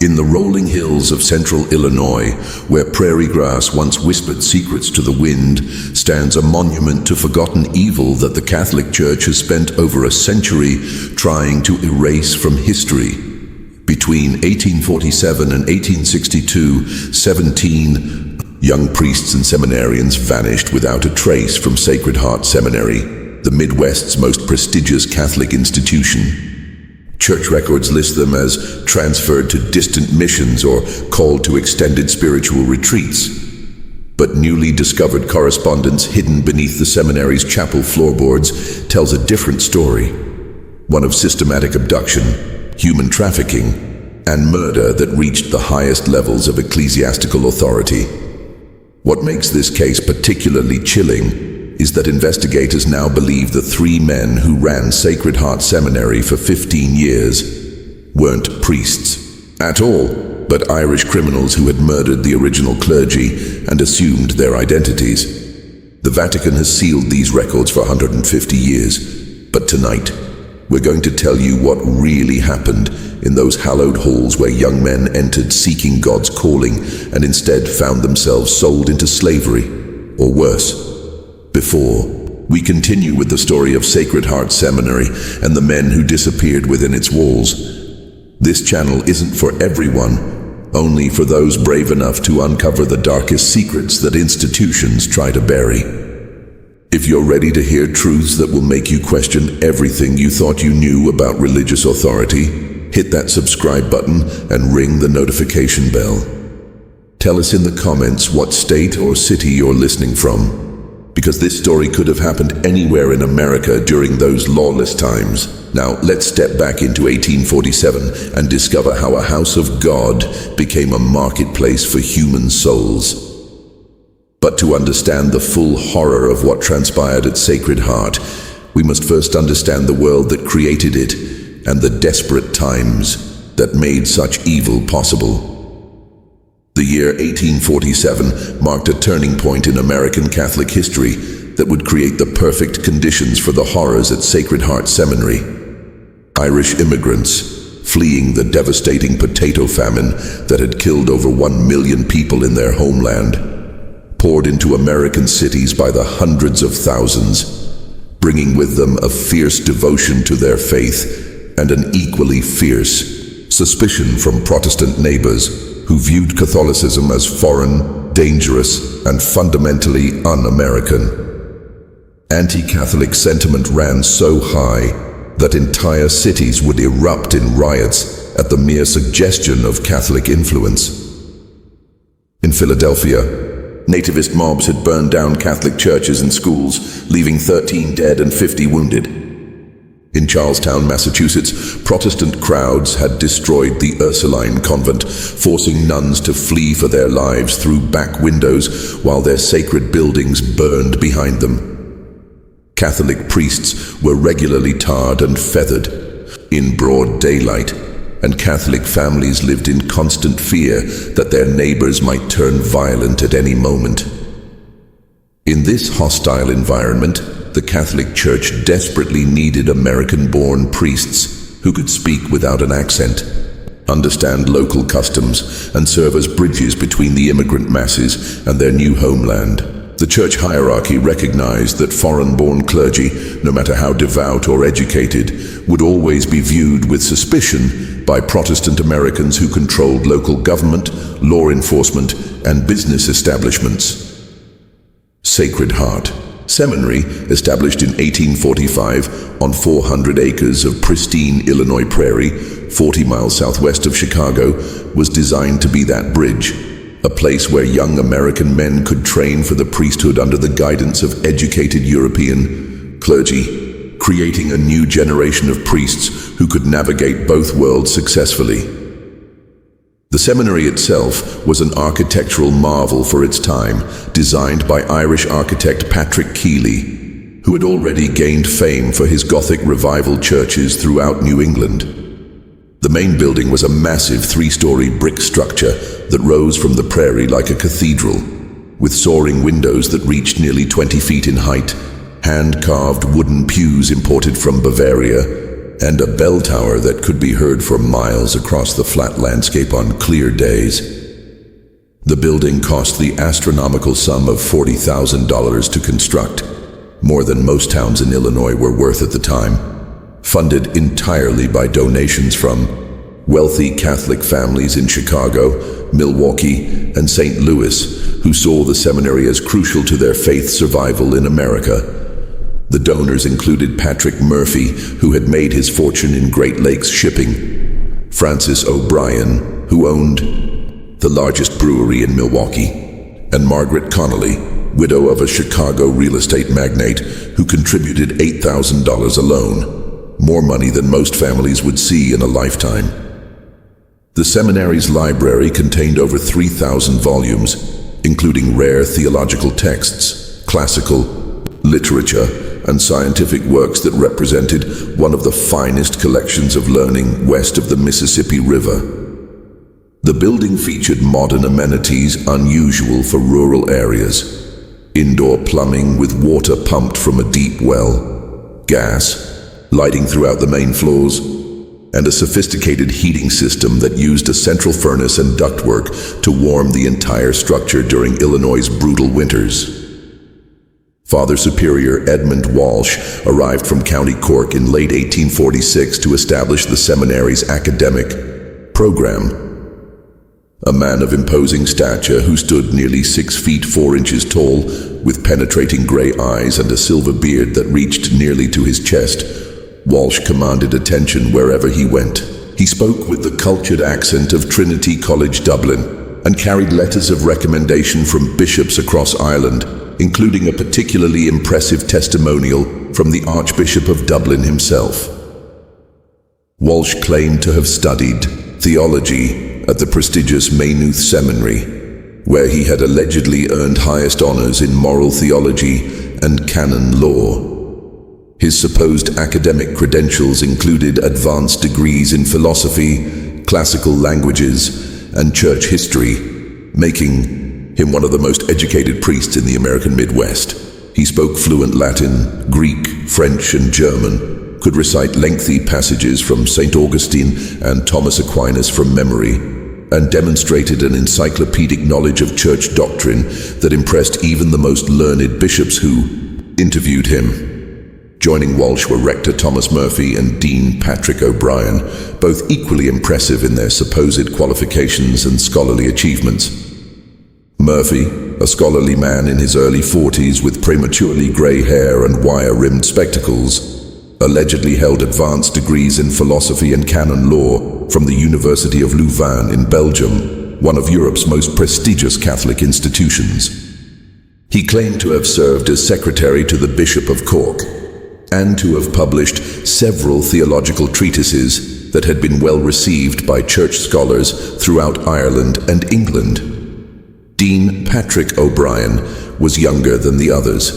In the rolling hills of central Illinois, where prairie grass once whispered secrets to the wind, stands a monument to forgotten evil that the Catholic Church has spent over a century trying to erase from history. Between 1847 and 1862, 17 young priests and seminarians vanished without a trace from Sacred Heart Seminary, the Midwest's most prestigious Catholic institution. Church records list them as transferred to distant missions or called to extended spiritual retreats. But newly discovered correspondence hidden beneath the seminary's chapel floorboards tells a different story. One of systematic abduction, human trafficking, and murder that reached the highest levels of ecclesiastical authority. What makes this case particularly chilling is that investigators now believe the three men who ran Sacred Heart Seminary for 15 years weren't priests at all, but Irish criminals who had murdered the original clergy and assumed their identities. The Vatican has sealed these records for 150 years, but tonight, we're going to tell you what really happened in those hallowed halls where young men entered seeking God's calling and instead found themselves sold into slavery, or worse. Before we continue with the story of Sacred Heart Seminary and the men who disappeared within its walls, this channel isn't for everyone, only for those brave enough to uncover the darkest secrets that institutions try to bury. If you're ready to hear truths that will make you question everything you thought you knew about religious authority, hit that subscribe button and ring the notification bell. Tell us in the comments what state or city you're listening from, because this story could have happened anywhere in America during those lawless times. Now, let's step back into 1847 and discover how a house of God became a marketplace for human souls. But to understand the full horror of what transpired at Sacred Heart, we must first understand the world that created it and the desperate times that made such evil possible. The year 1847 marked a turning point in American Catholic history that would create the perfect conditions for the horrors at Sacred Heart Seminary. Irish immigrants, fleeing the devastating potato famine that had killed over 1 million people in their homeland, poured into American cities by the hundreds of thousands, bringing with them a fierce devotion to their faith and an equally fierce suspicion from Protestant neighbors who viewed Catholicism as foreign, dangerous, and fundamentally un-American. Anti-Catholic sentiment ran so high that entire cities would erupt in riots at the mere suggestion of Catholic influence. In Philadelphia, nativist mobs had burned down Catholic churches and schools, leaving 13 dead and 50 wounded. In Charlestown, Massachusetts, Protestant crowds had destroyed the Ursuline convent, forcing nuns to flee for their lives through back windows while their sacred buildings burned behind them. Catholic priests were regularly tarred and feathered in broad daylight, and Catholic families lived in constant fear that their neighbors might turn violent at any moment. In this hostile environment, the Catholic Church desperately needed American-born priests who could speak without an accent, understand local customs, and serve as bridges between the immigrant masses and their new homeland. The church hierarchy recognized that foreign-born clergy, no matter how devout or educated, would always be viewed with suspicion by Protestant Americans who controlled local government, law enforcement, and business establishments. Sacred Heart Seminary, established in 1845 on 400 acres of pristine Illinois prairie, 40 miles southwest of Chicago, was designed to be that bridge, a place where young American men could train for the priesthood under the guidance of educated European clergy, creating a new generation of priests who could navigate both worlds successfully. The seminary itself was an architectural marvel for its time, designed by Irish architect Patrick Keeley, who had already gained fame for his Gothic revival churches throughout New England. The main building was a massive 3-story brick structure that rose from the prairie like a cathedral, with soaring windows that reached nearly 20 feet in height, hand-carved wooden pews imported from Bavaria, and a bell tower that could be heard for miles across the flat landscape on clear days. The building cost the astronomical sum of $40,000 to construct, more than most towns in Illinois were worth at the time, funded entirely by donations from wealthy Catholic families in Chicago, Milwaukee, and St. Louis, who saw the seminary as crucial to their faith's survival in America. The donors included Patrick Murphy, who had made his fortune in Great Lakes shipping, Francis O'Brien, who owned the largest brewery in Milwaukee, and Margaret Connolly, widow of a Chicago real estate magnate who contributed $8,000 alone, more money than most families would see in a lifetime. The seminary's library contained over 3,000 volumes, including rare theological texts, classical, literature, and scientific works that represented one of the finest collections of learning west of the Mississippi River. The building featured modern amenities unusual for rural areas: indoor plumbing with water pumped from a deep well, gas, lighting throughout the main floors, and a sophisticated heating system that used a central furnace and ductwork to warm the entire structure during Illinois' brutal winters. Father Superior Edmund Walsh arrived from County Cork in late 1846 to establish the seminary's academic program. A man of imposing stature who stood nearly 6 feet 4 inches tall, with penetrating gray eyes and a silver beard that reached nearly to his chest, Walsh commanded attention wherever he went. He spoke with the cultured accent of Trinity College Dublin and carried letters of recommendation from bishops across Ireland, including a particularly impressive testimonial from the Archbishop of Dublin himself. Walsh claimed to have studied theology at the prestigious Maynooth Seminary, where he had allegedly earned highest honors in moral theology and canon law. His supposed academic credentials included advanced degrees in philosophy, classical languages, and church history, making him one of the most educated priests in the American Midwest. He spoke fluent Latin, Greek, French, and German, could recite lengthy passages from St. Augustine and Thomas Aquinas from memory, and demonstrated an encyclopedic knowledge of church doctrine that impressed even the most learned bishops who interviewed him. Joining Walsh were Rector Thomas Murphy and Dean Patrick O'Brien, both equally impressive in their supposed qualifications and scholarly achievements. Murphy, a scholarly man in his early 40s with prematurely gray hair and wire-rimmed spectacles, allegedly held advanced degrees in philosophy and canon law from the University of Louvain in Belgium, one of Europe's most prestigious Catholic institutions. He claimed to have served as secretary to the Bishop of Cork, and to have published several theological treatises that had been well received by church scholars throughout Ireland and England. Dean Patrick O'Brien was younger than the others,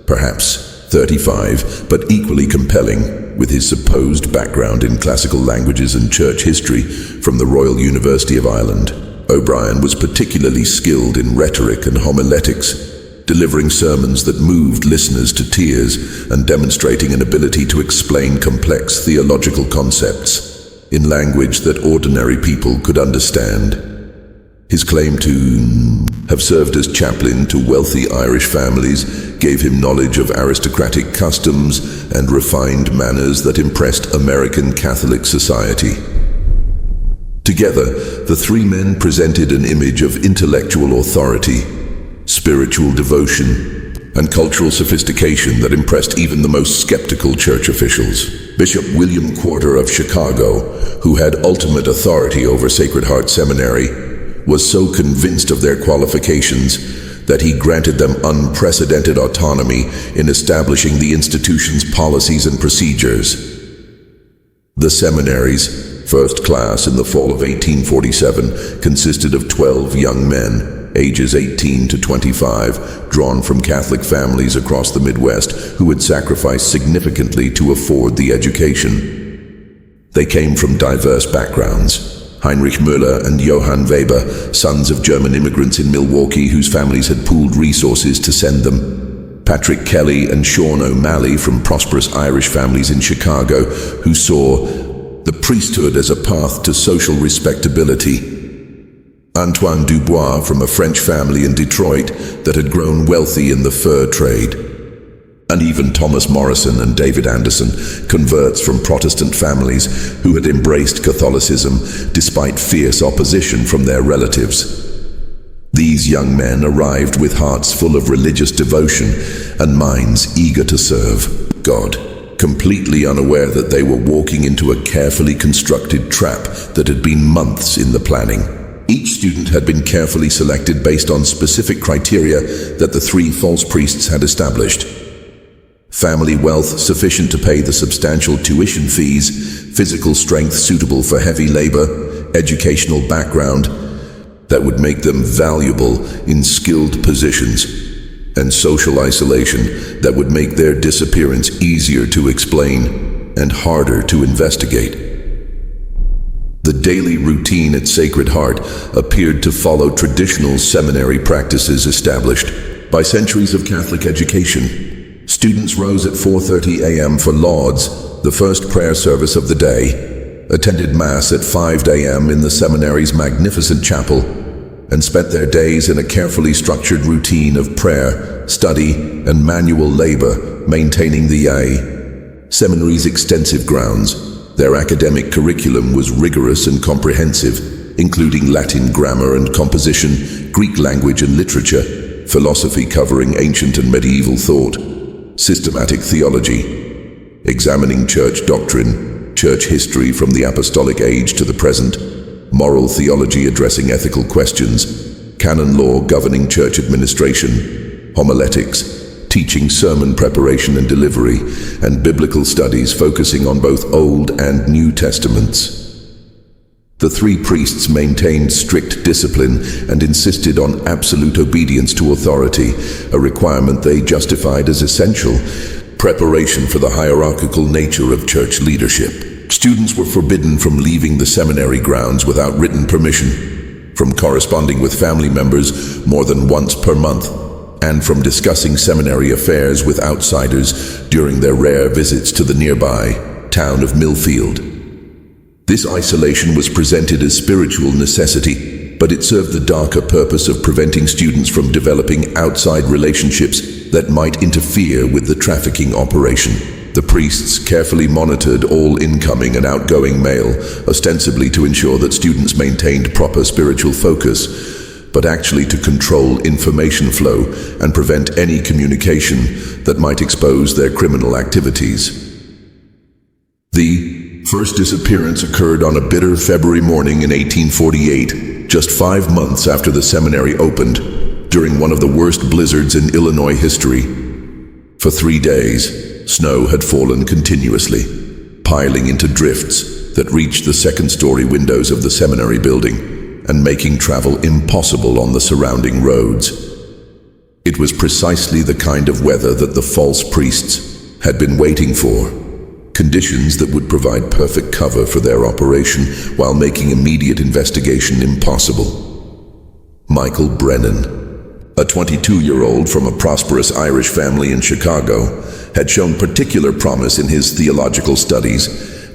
perhaps 35, but equally compelling, with his supposed background in classical languages and church history from the Royal University of Ireland. O'Brien was particularly skilled in rhetoric and homiletics, delivering sermons that moved listeners to tears and demonstrating an ability to explain complex theological concepts in language that ordinary people could understand. His claim to have served as chaplain to wealthy Irish families gave him knowledge of aristocratic customs and refined manners that impressed American Catholic society. Together, the three men presented an image of intellectual authority, spiritual devotion, and cultural sophistication that impressed even the most skeptical church officials. Bishop William Quarter of Chicago, who had ultimate authority over Sacred Heart Seminary, was so convinced of their qualifications that he granted them unprecedented autonomy in establishing the institution's policies and procedures. The seminary's first class in the fall of 1847 consisted of 12 young men, ages 18 to 25, drawn from Catholic families across the Midwest who had sacrificed significantly to afford the education. They came from diverse backgrounds. Heinrich Müller and Johann Weber, sons of German immigrants in Milwaukee whose families had pooled resources to send them. Patrick Kelly and Sean O'Malley from prosperous Irish families in Chicago who saw the priesthood as a path to social respectability. Antoine Dubois from a French family in Detroit that had grown wealthy in the fur trade. And even Thomas Morrison and David Anderson, converts from Protestant families who had embraced Catholicism despite fierce opposition from their relatives. These young men arrived with hearts full of religious devotion and minds eager to serve God, completely unaware that they were walking into a carefully constructed trap that had been months in the planning. Each student had been carefully selected based on specific criteria that the three false priests had established. Family wealth sufficient to pay the substantial tuition fees, physical strength suitable for heavy labor, educational background that would make them valuable in skilled positions, and social isolation that would make their disappearance easier to explain and harder to investigate. The daily routine at Sacred Heart appeared to follow traditional seminary practices established by centuries of Catholic education. Students rose at 4:30 a.m. for lauds, the first prayer service of the day, attended Mass at 5 a.m. in the seminary's magnificent chapel, and spent their days in a carefully structured routine of prayer, study, and manual labor, maintaining the seminary's extensive grounds. Their academic curriculum was rigorous and comprehensive, including Latin grammar and composition, Greek language and literature, philosophy covering ancient and medieval thought, systematic theology, examining church doctrine, church history from the apostolic age to the present, moral theology addressing ethical questions, canon law governing church administration, homiletics, teaching sermon preparation and delivery, and biblical studies focusing on both Old and New Testaments. The three priests maintained strict discipline and insisted on absolute obedience to authority, a requirement they justified as essential preparation for the hierarchical nature of church leadership. Students were forbidden from leaving the seminary grounds without written permission, from corresponding with family members more than once per month, and from discussing seminary affairs with outsiders during their rare visits to the nearby town of Millfield. This isolation was presented as spiritual necessity, but it served the darker purpose of preventing students from developing outside relationships that might interfere with the trafficking operation. The priests carefully monitored all incoming and outgoing mail, ostensibly to ensure that students maintained proper spiritual focus, but actually to control information flow and prevent any communication that might expose their criminal activities. The first disappearance occurred on a bitter February morning in 1848, just 5 months after the seminary opened, during one of the worst blizzards in Illinois history. For 3 days, snow had fallen continuously, piling into drifts that reached the second-story windows of the seminary building and making travel impossible on the surrounding roads. It was precisely the kind of weather that the false priests had been waiting for, conditions that would provide perfect cover for their operation while making immediate investigation impossible. Michael Brennan, a 22-year-old from a prosperous Irish family in Chicago, had shown particular promise in his theological studies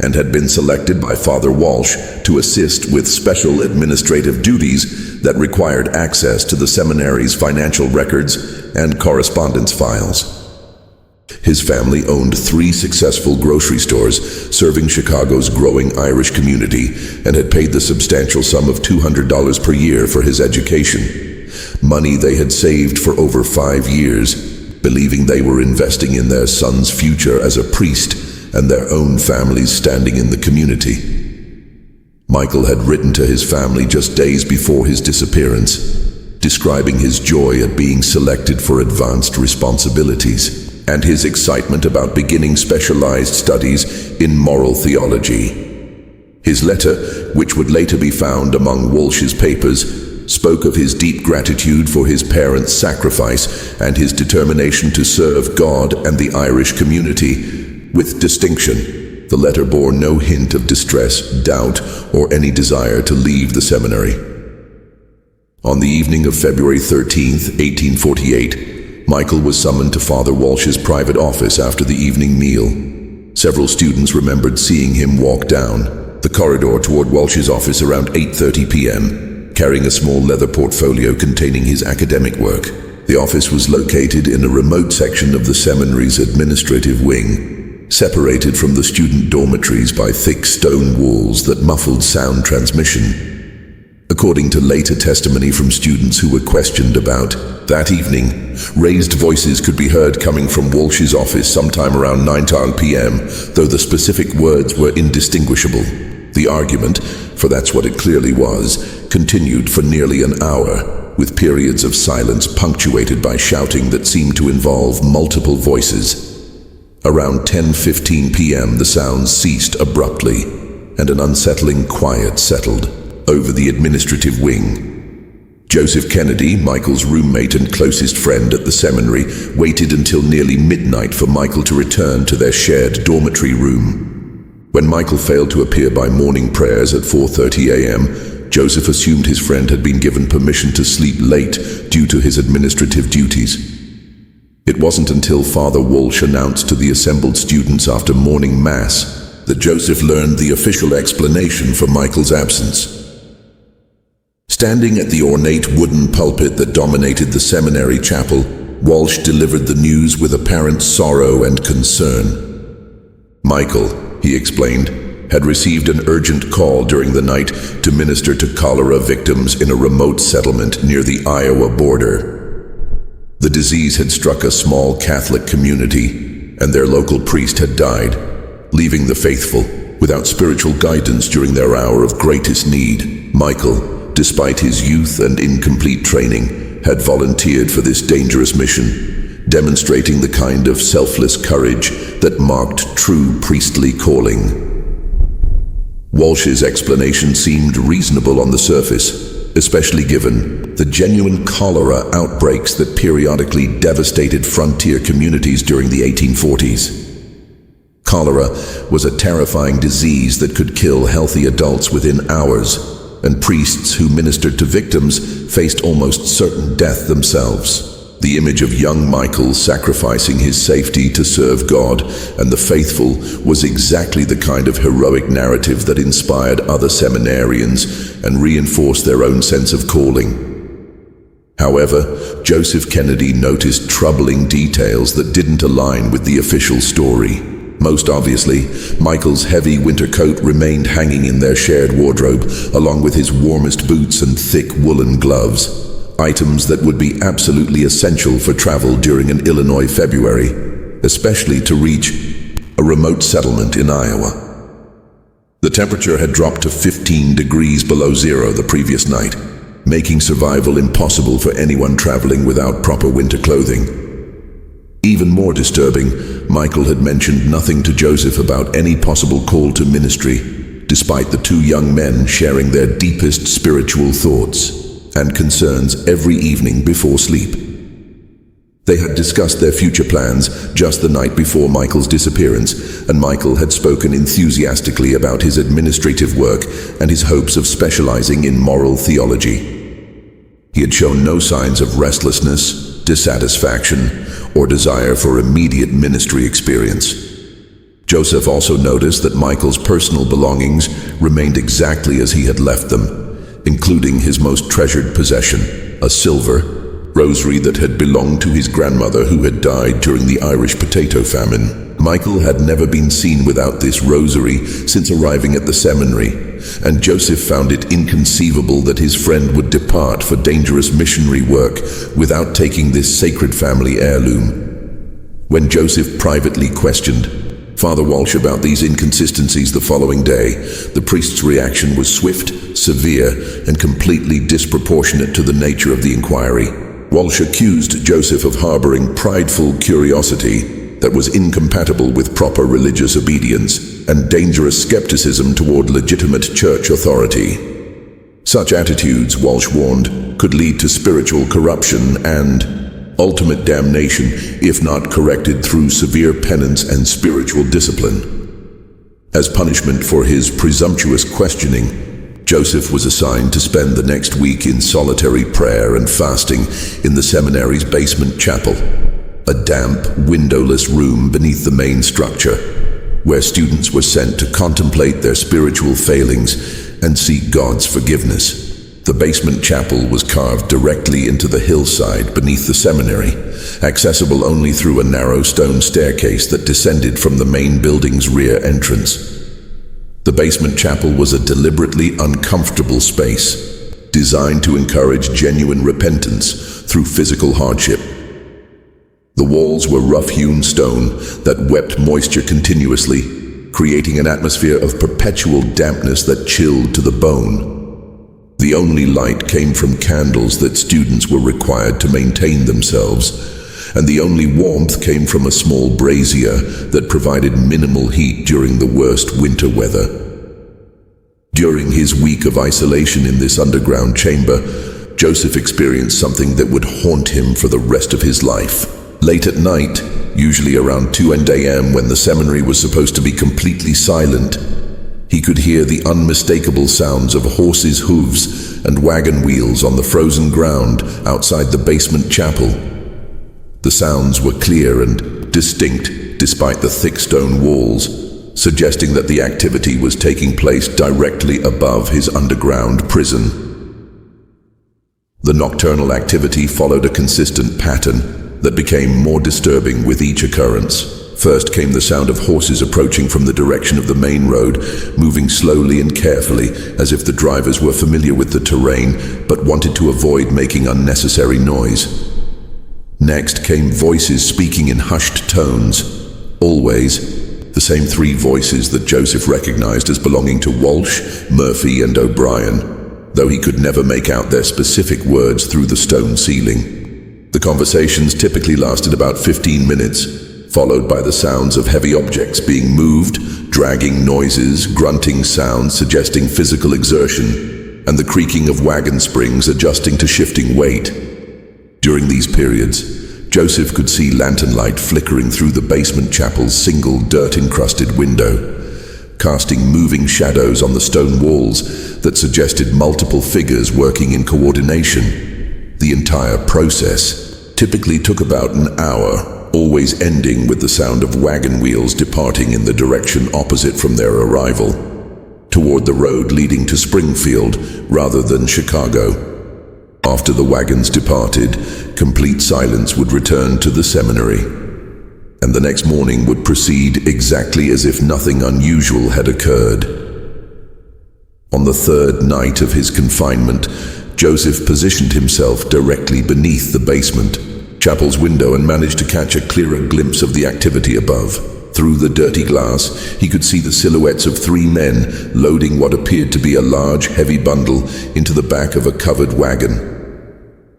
and had been selected by Father Walsh to assist with special administrative duties that required access to the seminary's financial records and correspondence files. His family owned 3 successful grocery stores serving Chicago's growing Irish community and had paid the substantial sum of $200 per year for his education, money they had saved for over 5 years, believing they were investing in their son's future as a priest and their own family's standing in the community. Michael had written to his family just days before his disappearance, describing his joy at being selected for advanced responsibilities and his excitement about beginning specialized studies in moral theology. His letter, which would later be found among Walsh's papers, spoke of his deep gratitude for his parents' sacrifice and his determination to serve God and the Irish community with distinction. The letter bore no hint of distress, doubt, or any desire to leave the seminary. On the evening of February 13, 1848, Michael was summoned to Father Walsh's private office after the evening meal. Several students remembered seeing him walk down the corridor toward Walsh's office around 8:30 p.m., carrying a small leather portfolio containing his academic work. The office was located in a remote section of the seminary's administrative wing, separated from the student dormitories by thick stone walls that muffled sound transmission. According to later testimony from students who were questioned about that evening, raised voices could be heard coming from Walsh's office sometime around 9 p.m., though the specific words were indistinguishable. The argument, for that's what it clearly was, continued for nearly an hour, with periods of silence punctuated by shouting that seemed to involve multiple voices. Around 10:15 p.m. the sounds ceased abruptly, and an unsettling quiet settled over the administrative wing. Joseph Kennedy, Michael's roommate and closest friend at the seminary, waited until nearly midnight for Michael to return to their shared dormitory room. When Michael failed to appear by morning prayers at 4:30 a.m., Joseph assumed his friend had been given permission to sleep late due to his administrative duties. It wasn't until Father Walsh announced to the assembled students after morning mass that Joseph learned the official explanation for Michael's absence. Standing at the ornate wooden pulpit that dominated the seminary chapel, Walsh delivered the news with apparent sorrow and concern. Michael, he explained, had received an urgent call during the night to minister to cholera victims in a remote settlement near the Iowa border. The disease had struck a small Catholic community, and their local priest had died, leaving the faithful without spiritual guidance during their hour of greatest need. Michael, despite his youth and incomplete training, had volunteered for this dangerous mission, demonstrating the kind of selfless courage that marked true priestly calling. Walsh's explanation seemed reasonable on the surface, especially given the genuine cholera outbreaks that periodically devastated frontier communities during the 1840s. Cholera was a terrifying disease that could kill healthy adults within hours, and priests who ministered to victims faced almost certain death themselves. The image of young Michael sacrificing his safety to serve God and the faithful was exactly the kind of heroic narrative that inspired other seminarians and reinforced their own sense of calling. However, Joseph Kennedy noticed troubling details that didn't align with the official story. Most obviously, Michael's heavy winter coat remained hanging in their shared wardrobe, along with his warmest boots and thick woolen gloves, items that would be absolutely essential for travel during an Illinois February, especially to reach a remote settlement in Iowa. The temperature had dropped to 15 degrees below zero the previous night, making survival impossible for anyone traveling without proper winter clothing. Even more disturbing, Michael had mentioned nothing to Joseph about any possible call to ministry, despite the two young men sharing their deepest spiritual thoughts and concerns every evening before sleep. They had discussed their future plans just the night before Michael's disappearance, and Michael had spoken enthusiastically about his administrative work and his hopes of specializing in moral theology. He had shown no signs of restlessness, dissatisfaction, or desire for immediate ministry experience. Joseph also noticed that Michael's personal belongings remained exactly as he had left them, including his most treasured possession, a silver rosary that had belonged to his grandmother who had died during the Irish potato famine. Michael had never been seen without this rosary since arriving at the seminary, and Joseph found it inconceivable that his friend would depart for dangerous missionary work without taking this sacred family heirloom. When Joseph privately questioned Father Walsh about these inconsistencies the following day, the priest's reaction was swift, severe, and completely disproportionate to the nature of the inquiry. Walsh accused Joseph of harboring prideful curiosity that was incompatible with proper religious obedience and dangerous skepticism toward legitimate church authority. Such attitudes, Walsh warned, could lead to spiritual corruption and ultimate damnation if not corrected through severe penance and spiritual discipline. As punishment for his presumptuous questioning, Joseph was assigned to spend the next week in solitary prayer and fasting in the seminary's basement chapel, a damp, windowless room beneath the main structure, where students were sent to contemplate their spiritual failings and seek God's forgiveness. The basement chapel was carved directly into the hillside beneath the seminary, accessible only through a narrow stone staircase that descended from the main building's rear entrance. The basement chapel was a deliberately uncomfortable space, designed to encourage genuine repentance through physical hardship. The walls were rough-hewn stone that wept moisture continuously, creating an atmosphere of perpetual dampness that chilled to the bone. The only light came from candles that students were required to maintain themselves, and the only warmth came from a small brazier that provided minimal heat during the worst winter weather. During his week of isolation in this underground chamber, Joseph experienced something that would haunt him for the rest of his life. Late at night, usually around 2 a.m. when the seminary was supposed to be completely silent, he could hear the unmistakable sounds of horses' hooves and wagon wheels on the frozen ground outside the basement chapel. The sounds were clear and distinct despite the thick stone walls, suggesting that the activity was taking place directly above his underground prison. The nocturnal activity followed a consistent pattern that became more disturbing with each occurrence. First came the sound of horses approaching from the direction of the main road, moving slowly and carefully, as if the drivers were familiar with the terrain, but wanted to avoid making unnecessary noise. Next came voices speaking in hushed tones, always the same 3 voices that Joseph recognized as belonging to Walsh, Murphy, and O'Brien, though he could never make out their specific words through the stone ceiling. The conversations typically lasted about 15 minutes, followed by the sounds of heavy objects being moved, dragging noises, grunting sounds suggesting physical exertion, and the creaking of wagon springs adjusting to shifting weight. During these periods, Joseph could see lantern light flickering through the basement chapel's single dirt-encrusted window, casting moving shadows on the stone walls that suggested multiple figures working in coordination. The entire process typically took about an hour, always ending with the sound of wagon wheels departing in the direction opposite from their arrival, toward the road leading to Springfield rather than Chicago. After the wagons departed, complete silence would return to the seminary, and the next morning would proceed exactly as if nothing unusual had occurred. On the 3rd night of his confinement, Joseph positioned himself directly beneath the basement chapel's window and managed to catch a clearer glimpse of the activity above. Through the dirty glass, he could see the silhouettes of 3 men loading what appeared to be a large, heavy bundle into the back of a covered wagon.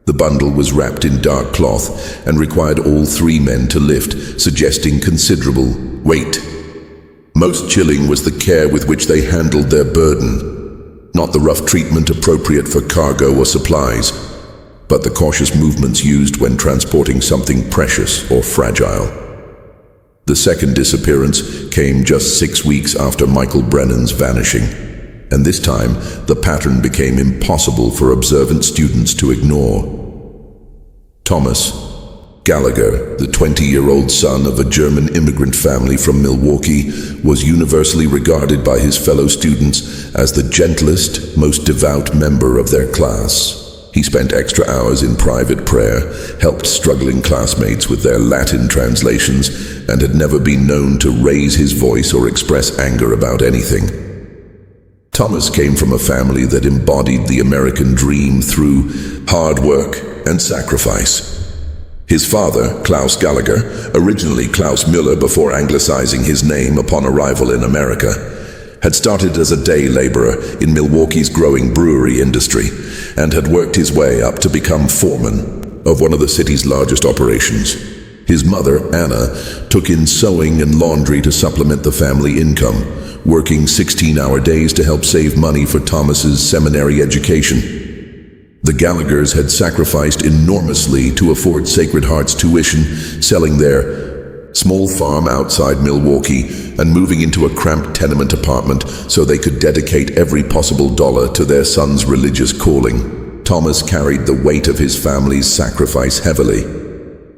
The bundle was wrapped in dark cloth and required all 3 men to lift, suggesting considerable weight. Most chilling was the care with which they handled their burden, not the rough treatment appropriate for cargo or supplies, but the cautious movements used when transporting something precious or fragile. The second disappearance came just 6 weeks after Michael Brennan's vanishing, and this time the pattern became impossible for observant students to ignore. Thomas Gallagher, the 20-year-old son of a German immigrant family from Milwaukee, was universally regarded by his fellow students as the gentlest, most devout member of their class. He spent extra hours in private prayer, helped struggling classmates with their Latin translations, and had never been known to raise his voice or express anger about anything. Thomas came from a family that embodied the American dream through hard work and sacrifice. His father, Klaus Gallagher, originally Klaus Müller before anglicizing his name upon arrival in America, had started as a day laborer in Milwaukee's growing brewery industry and had worked his way up to become foreman of one of the city's largest operations. His mother, Anna, took in sewing and laundry to supplement the family income, working 16-hour days to help save money for Thomas's seminary education. The Gallaghers had sacrificed enormously to afford Sacred Heart's tuition, selling their small farm outside Milwaukee, and moving into a cramped tenement apartment so they could dedicate every possible dollar to their son's religious calling. Thomas carried the weight of his family's sacrifice heavily,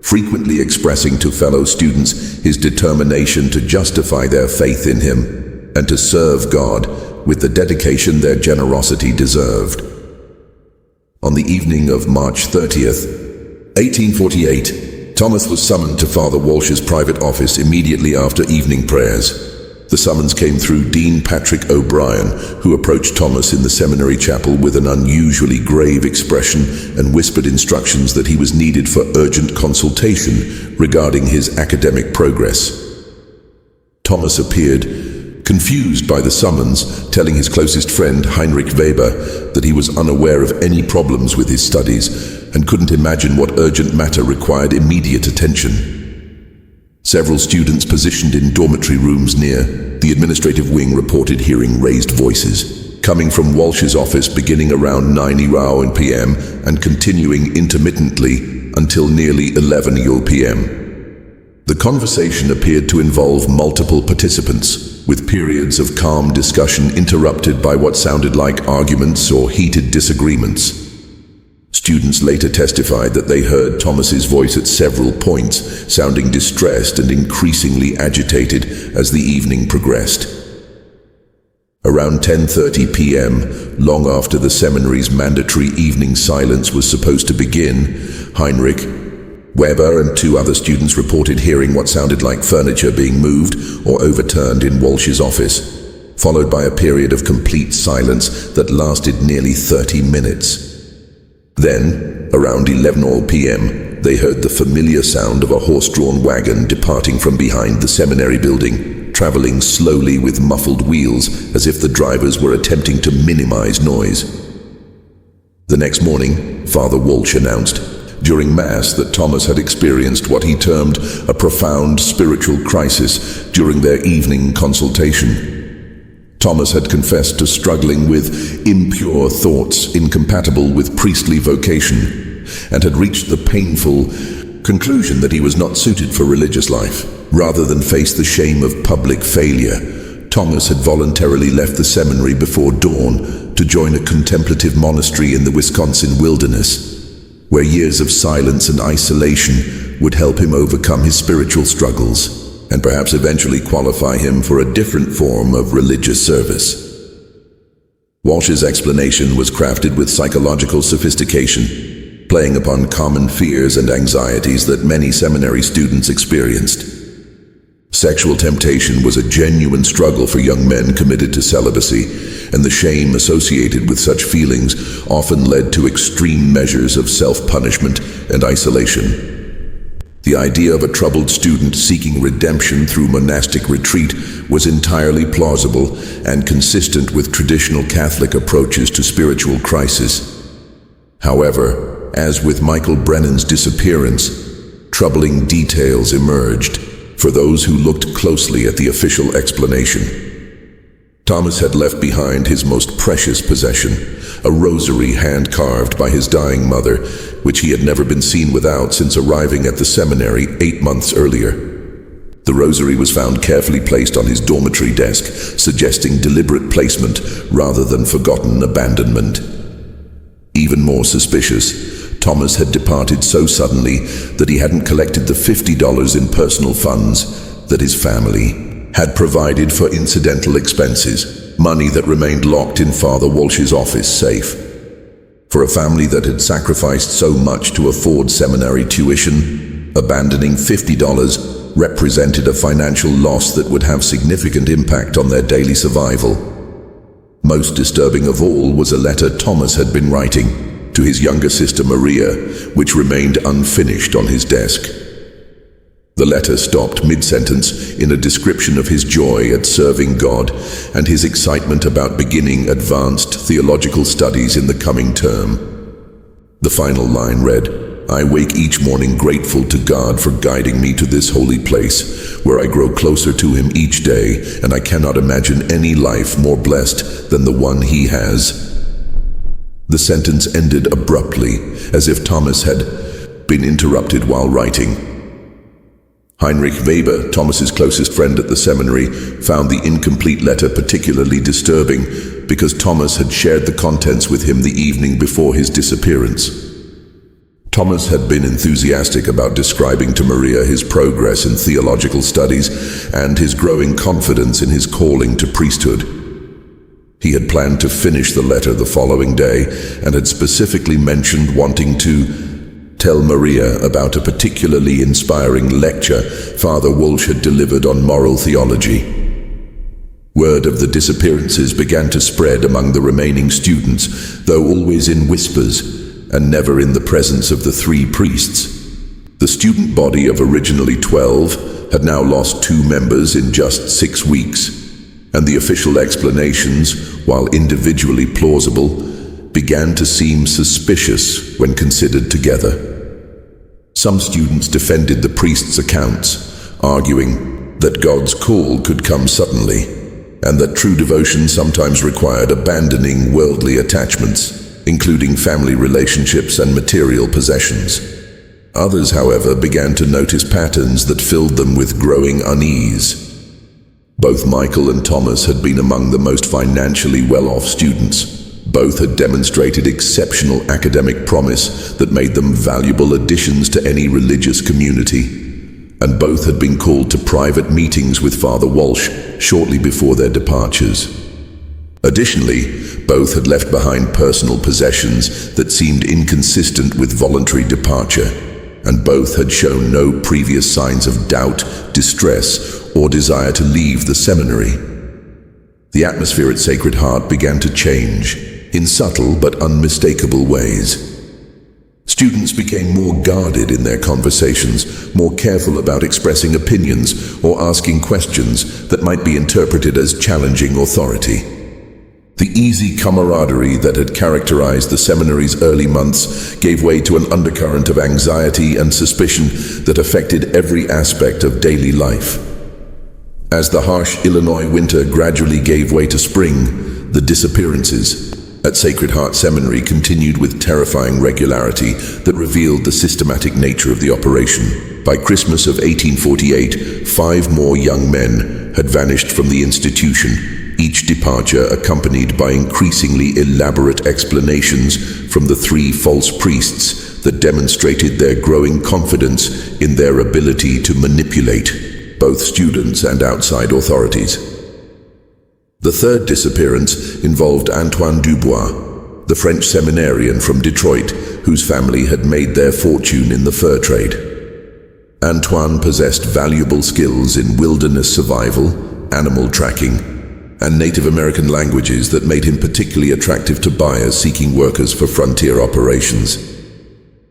frequently expressing to fellow students his determination to justify their faith in him and to serve God with the dedication their generosity deserved. On the evening of March 30th, 1848, Thomas was summoned to Father Walsh's private office immediately after evening prayers. The summons came through Dean Patrick O'Brien, who approached Thomas in the seminary chapel with an unusually grave expression and whispered instructions that he was needed for urgent consultation regarding his academic progress. Thomas appeared, confused by the summons, telling his closest friend, Heinrich Weber, that he was unaware of any problems with his studies and couldn't imagine what urgent matter required immediate attention. Several students positioned in dormitory rooms near the administrative wing reported hearing raised voices, coming from Walsh's office beginning around 9 p.m. and continuing intermittently until nearly 11 p.m. The conversation appeared to involve multiple participants, with periods of calm discussion interrupted by what sounded like arguments or heated disagreements. Students later testified that they heard Thomas's voice at several points, sounding distressed and increasingly agitated as the evening progressed. Around 10:30 p.m., long after the seminary's mandatory evening silence was supposed to begin, Heinrich, Weber and two other students reported hearing what sounded like furniture being moved or overturned in Walsh's office, followed by a period of complete silence that lasted nearly 30 minutes. Then, around 11 p.m., they heard the familiar sound of a horse-drawn wagon departing from behind the seminary building, traveling slowly with muffled wheels as if the drivers were attempting to minimize noise. The next morning, Father Walsh announced during Mass that Thomas had experienced what he termed a profound spiritual crisis during their evening consultation. Thomas had confessed to struggling with impure thoughts incompatible with priestly vocation, and had reached the painful conclusion that he was not suited for religious life. Rather than face the shame of public failure, Thomas had voluntarily left the seminary before dawn to join a contemplative monastery in the Wisconsin wilderness, where years of silence and isolation would help him overcome his spiritual struggles, and perhaps eventually qualify him for a different form of religious service. Walsh's explanation was crafted with psychological sophistication, playing upon common fears and anxieties that many seminary students experienced. Sexual temptation was a genuine struggle for young men committed to celibacy, and the shame associated with such feelings often led to extreme measures of self-punishment and isolation. The idea of a troubled student seeking redemption through monastic retreat was entirely plausible and consistent with traditional Catholic approaches to spiritual crisis. However, as with Michael Brennan's disappearance, troubling details emerged for those who looked closely at the official explanation. Thomas had left behind his most precious possession, a rosary hand-carved by his dying mother, which he had never been seen without since arriving at the seminary 8 months earlier. The rosary was found carefully placed on his dormitory desk, suggesting deliberate placement rather than forgotten abandonment. Even more suspicious, Thomas had departed so suddenly that he hadn't collected the $50 in personal funds that his family had provided for incidental expenses, money that remained locked in Father Walsh's office safe. For a family that had sacrificed so much to afford seminary tuition, abandoning $50 represented a financial loss that would have significant impact on their daily survival. Most disturbing of all was a letter Thomas had been writing to his younger sister Maria, which remained unfinished on his desk. The letter stopped mid-sentence in a description of his joy at serving God and his excitement about beginning advanced theological studies in the coming term. The final line read, "I wake each morning grateful to God for guiding me to this holy place, where I grow closer to Him each day, and I cannot imagine any life more blessed than the one He has." The sentence ended abruptly, as if Thomas had been interrupted while writing. Heinrich Weber, Thomas's closest friend at the seminary, found the incomplete letter particularly disturbing because Thomas had shared the contents with him the evening before his disappearance. Thomas had been enthusiastic about describing to Maria his progress in theological studies and his growing confidence in his calling to priesthood. He had planned to finish the letter the following day and had specifically mentioned wanting to tell Maria about a particularly inspiring lecture Father Walsh had delivered on moral theology. Word of the disappearances began to spread among the remaining students, though always in whispers and never in the presence of the three priests. The student body of originally 12 had now lost 2 members in just 6 weeks, and the official explanations, while individually plausible, began to seem suspicious when considered together. Some students defended the priests' accounts, arguing that God's call could come suddenly, and that true devotion sometimes required abandoning worldly attachments, including family relationships and material possessions. Others, however, began to notice patterns that filled them with growing unease. Both Michael and Thomas had been among the most financially well-off students. Both had demonstrated exceptional academic promise that made them valuable additions to any religious community, and both had been called to private meetings with Father Walsh shortly before their departures. Additionally, both had left behind personal possessions that seemed inconsistent with voluntary departure, and both had shown no previous signs of doubt, distress, or desire to leave the seminary. The atmosphere at Sacred Heart began to change, in subtle but unmistakable ways. Students became more guarded in their conversations, more careful about expressing opinions or asking questions that might be interpreted as challenging authority. The easy camaraderie that had characterized the seminary's early months gave way to an undercurrent of anxiety and suspicion that affected every aspect of daily life. As the harsh Illinois winter gradually gave way to spring, the disappearances at Sacred Heart Seminary continued with terrifying regularity that revealed the systematic nature of the operation. By Christmas of 1848, 5 more young men had vanished from the institution, each departure accompanied by increasingly elaborate explanations from the 3 false priests that demonstrated their growing confidence in their ability to manipulate both students and outside authorities. The third disappearance involved Antoine Dubois, the French seminarian from Detroit, whose family had made their fortune in the fur trade. Antoine possessed valuable skills in wilderness survival, animal tracking, and Native American languages that made him particularly attractive to buyers seeking workers for frontier operations.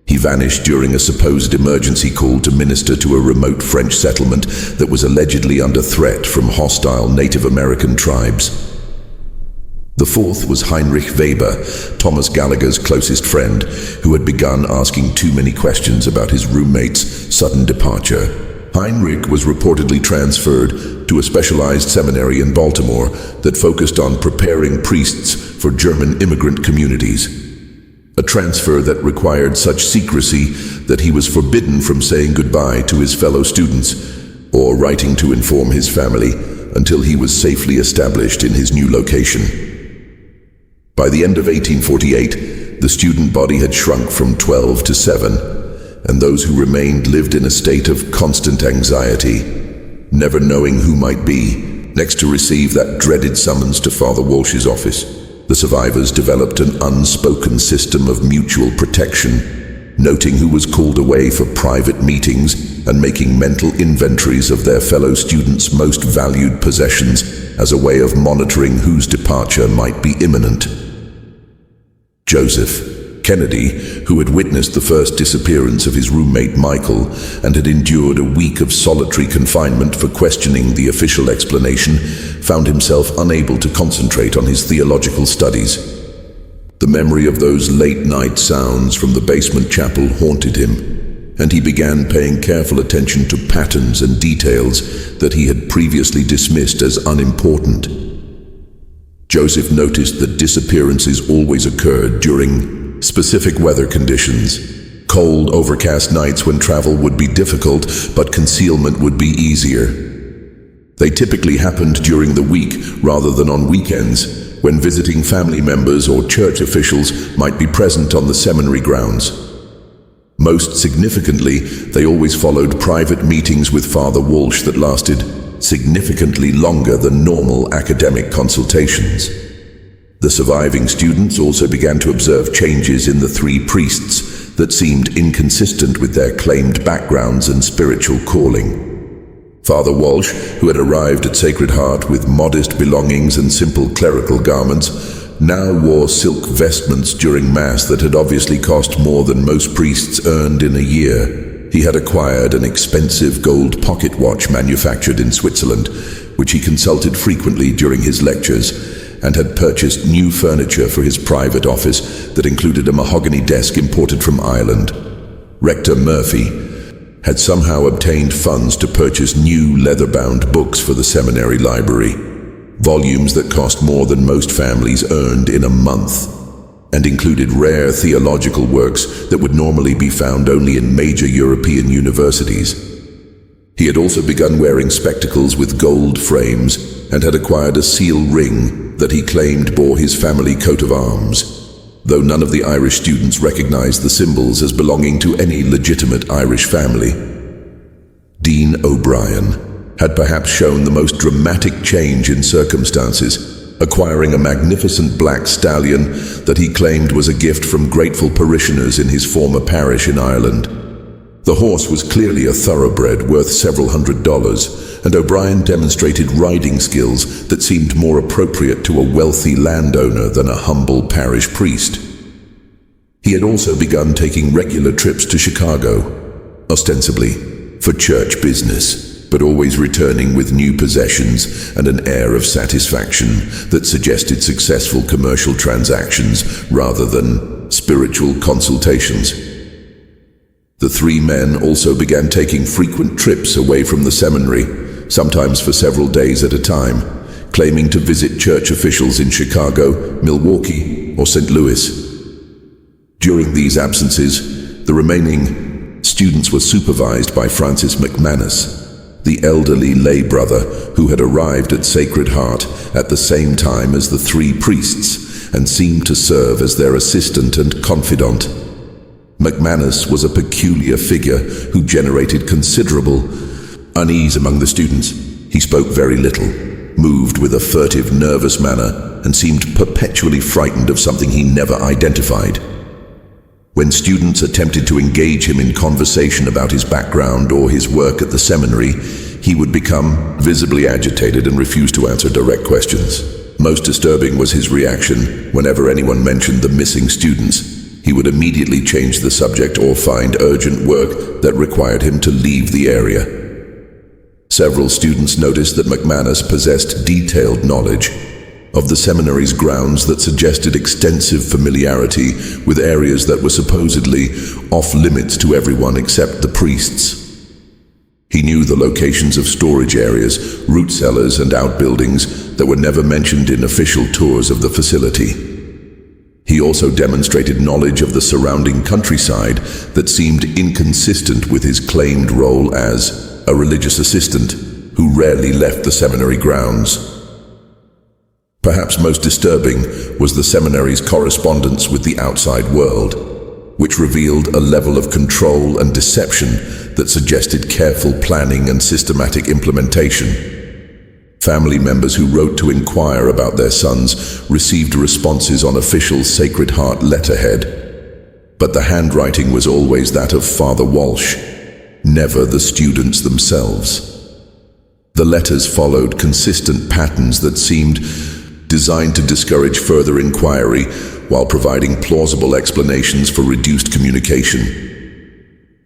He vanished during a supposed emergency call to minister to a remote French settlement that was allegedly under threat from hostile Native American tribes. The fourth was Heinrich Weber, Thomas Gallagher's closest friend, who had begun asking too many questions about his roommate's sudden departure. Heinrich was reportedly transferred to a specialized seminary in Baltimore that focused on preparing priests for German immigrant communities. A transfer that required such secrecy that he was forbidden from saying goodbye to his fellow students or writing to inform his family until he was safely established in his new location. By the end of 1848, the student body had shrunk from 12 to 7, and those who remained lived in a state of constant anxiety, never knowing who might be next to receive that dreaded summons to Father Walsh's office. The survivors developed an unspoken system of mutual protection, noting who was called away for private meetings and making mental inventories of their fellow students' most valued possessions as a way of monitoring whose departure might be imminent. Joseph Kennedy, who had witnessed the first disappearance of his roommate Michael and had endured a week of solitary confinement for questioning the official explanation, found himself unable to concentrate on his theological studies. The memory of those late-night sounds from the basement chapel haunted him, and he began paying careful attention to patterns and details that he had previously dismissed as unimportant. Joseph noticed that disappearances always occurred during specific weather conditions, cold, overcast nights when travel would be difficult, but concealment would be easier. They typically happened during the week rather than on weekends, when visiting family members or church officials might be present on the seminary grounds. Most significantly, they always followed private meetings with Father Walsh that lasted significantly longer than normal academic consultations. The surviving students also began to observe changes in the three priests that seemed inconsistent with their claimed backgrounds and spiritual calling. Father Walsh, who had arrived at Sacred Heart with modest belongings and simple clerical garments, now wore silk vestments during Mass that had obviously cost more than most priests earned in a year. He had acquired an expensive gold pocket watch manufactured in Switzerland, which he consulted frequently during his lectures, and had purchased new furniture for his private office that included a mahogany desk imported from Ireland. Rector Murphy had somehow obtained funds to purchase new leather-bound books for the seminary library, volumes that cost more than most families earned in a month, and included rare theological works that would normally be found only in major European universities. He had also begun wearing spectacles with gold frames and had acquired a seal ring that he claimed bore his family coat of arms, though none of the Irish students recognized the symbols as belonging to any legitimate Irish family. Dean O'Brien had perhaps shown the most dramatic change in circumstances, acquiring a magnificent black stallion that he claimed was a gift from grateful parishioners in his former parish in Ireland. The horse was clearly a thoroughbred worth several $100s, and O'Brien demonstrated riding skills that seemed more appropriate to a wealthy landowner than a humble parish priest. He had also begun taking regular trips to Chicago, ostensibly for church business, but always returning with new possessions and an air of satisfaction that suggested successful commercial transactions rather than spiritual consultations. The three men also began taking frequent trips away from the seminary, sometimes for several days at a time, claiming to visit church officials in Chicago, Milwaukee, or St. Louis. During these absences, the remaining students were supervised by Francis McManus, the elderly lay brother who had arrived at Sacred Heart at the same time as the three priests and seemed to serve as their assistant and confidant. McManus was a peculiar figure who generated considerable unease among the students. He spoke very little, moved with a furtive, nervous manner, and seemed perpetually frightened of something he never identified. When students attempted to engage him in conversation about his background or his work at the seminary, he would become visibly agitated and refuse to answer direct questions. Most disturbing was his reaction whenever anyone mentioned the missing students. He would immediately change the subject or find urgent work that required him to leave the area. Several students noticed that McManus possessed detailed knowledge of the seminary's grounds that suggested extensive familiarity with areas that were supposedly off-limits to everyone except the priests. He knew the locations of storage areas, root cellars, and outbuildings that were never mentioned in official tours of the facility. He also demonstrated knowledge of the surrounding countryside that seemed inconsistent with his claimed role as a religious assistant who rarely left the seminary grounds. Perhaps most disturbing was the seminary's correspondence with the outside world, which revealed a level of control and deception that suggested careful planning and systematic implementation. Family members who wrote to inquire about their sons received responses on official Sacred Heart letterhead, but the handwriting was always that of Father Walsh, never the students themselves. The letters followed consistent patterns that seemed designed to discourage further inquiry while providing plausible explanations for reduced communication.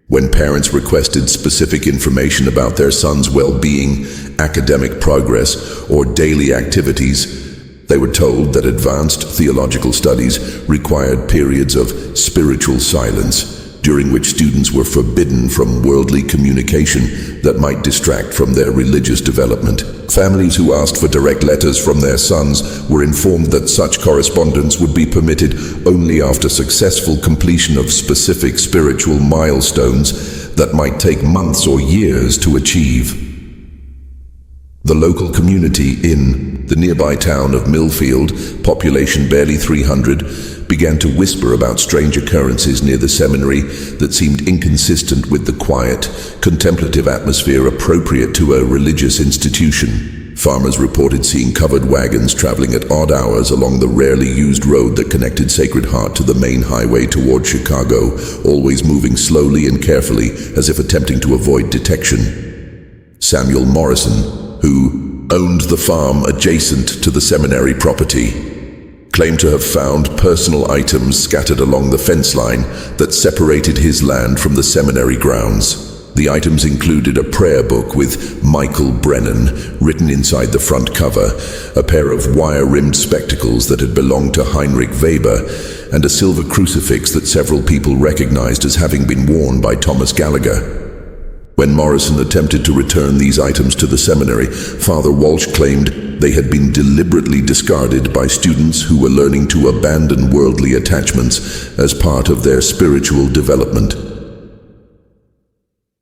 When parents requested specific information about their son's well-being, academic progress, or daily activities, they were told that advanced theological studies required periods of spiritual silence, during which students were forbidden from worldly communication that might distract from their religious development. Families who asked for direct letters from their sons were informed that such correspondence would be permitted only after successful completion of specific spiritual milestones that might take months or years to achieve. The local community in the nearby town of Millfield, population barely 300, began to whisper about strange occurrences near the seminary that seemed inconsistent with the quiet, contemplative atmosphere appropriate to a religious institution. Farmers reported seeing covered wagons traveling at odd hours along the rarely used road that connected Sacred Heart to the main highway toward Chicago, always moving slowly and carefully as if attempting to avoid detection. Samuel Morrison, who owned the farm adjacent to the seminary property, claimed to have found personal items scattered along the fence line that separated his land from the seminary grounds. The items included a prayer book with Michael Brennan written inside the front cover, a pair of wire-rimmed spectacles that had belonged to Heinrich Weber, and a silver crucifix that several people recognized as having been worn by Thomas Gallagher. When Morrison attempted to return these items to the seminary, Father Walsh claimed they had been deliberately discarded by students who were learning to abandon worldly attachments as part of their spiritual development.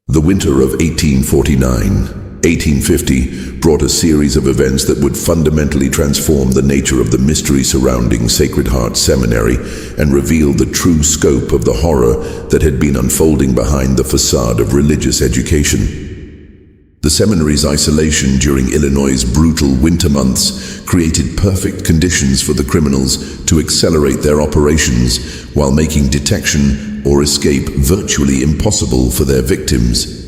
The winter of 1849-1850 brought a series of events that would fundamentally transform the nature of the mystery surrounding Sacred Heart Seminary and reveal the true scope of the horror that had been unfolding behind the facade of religious education. The seminary's isolation during Illinois' brutal winter months created perfect conditions for the criminals to accelerate their operations while making detection or escape virtually impossible for their victims.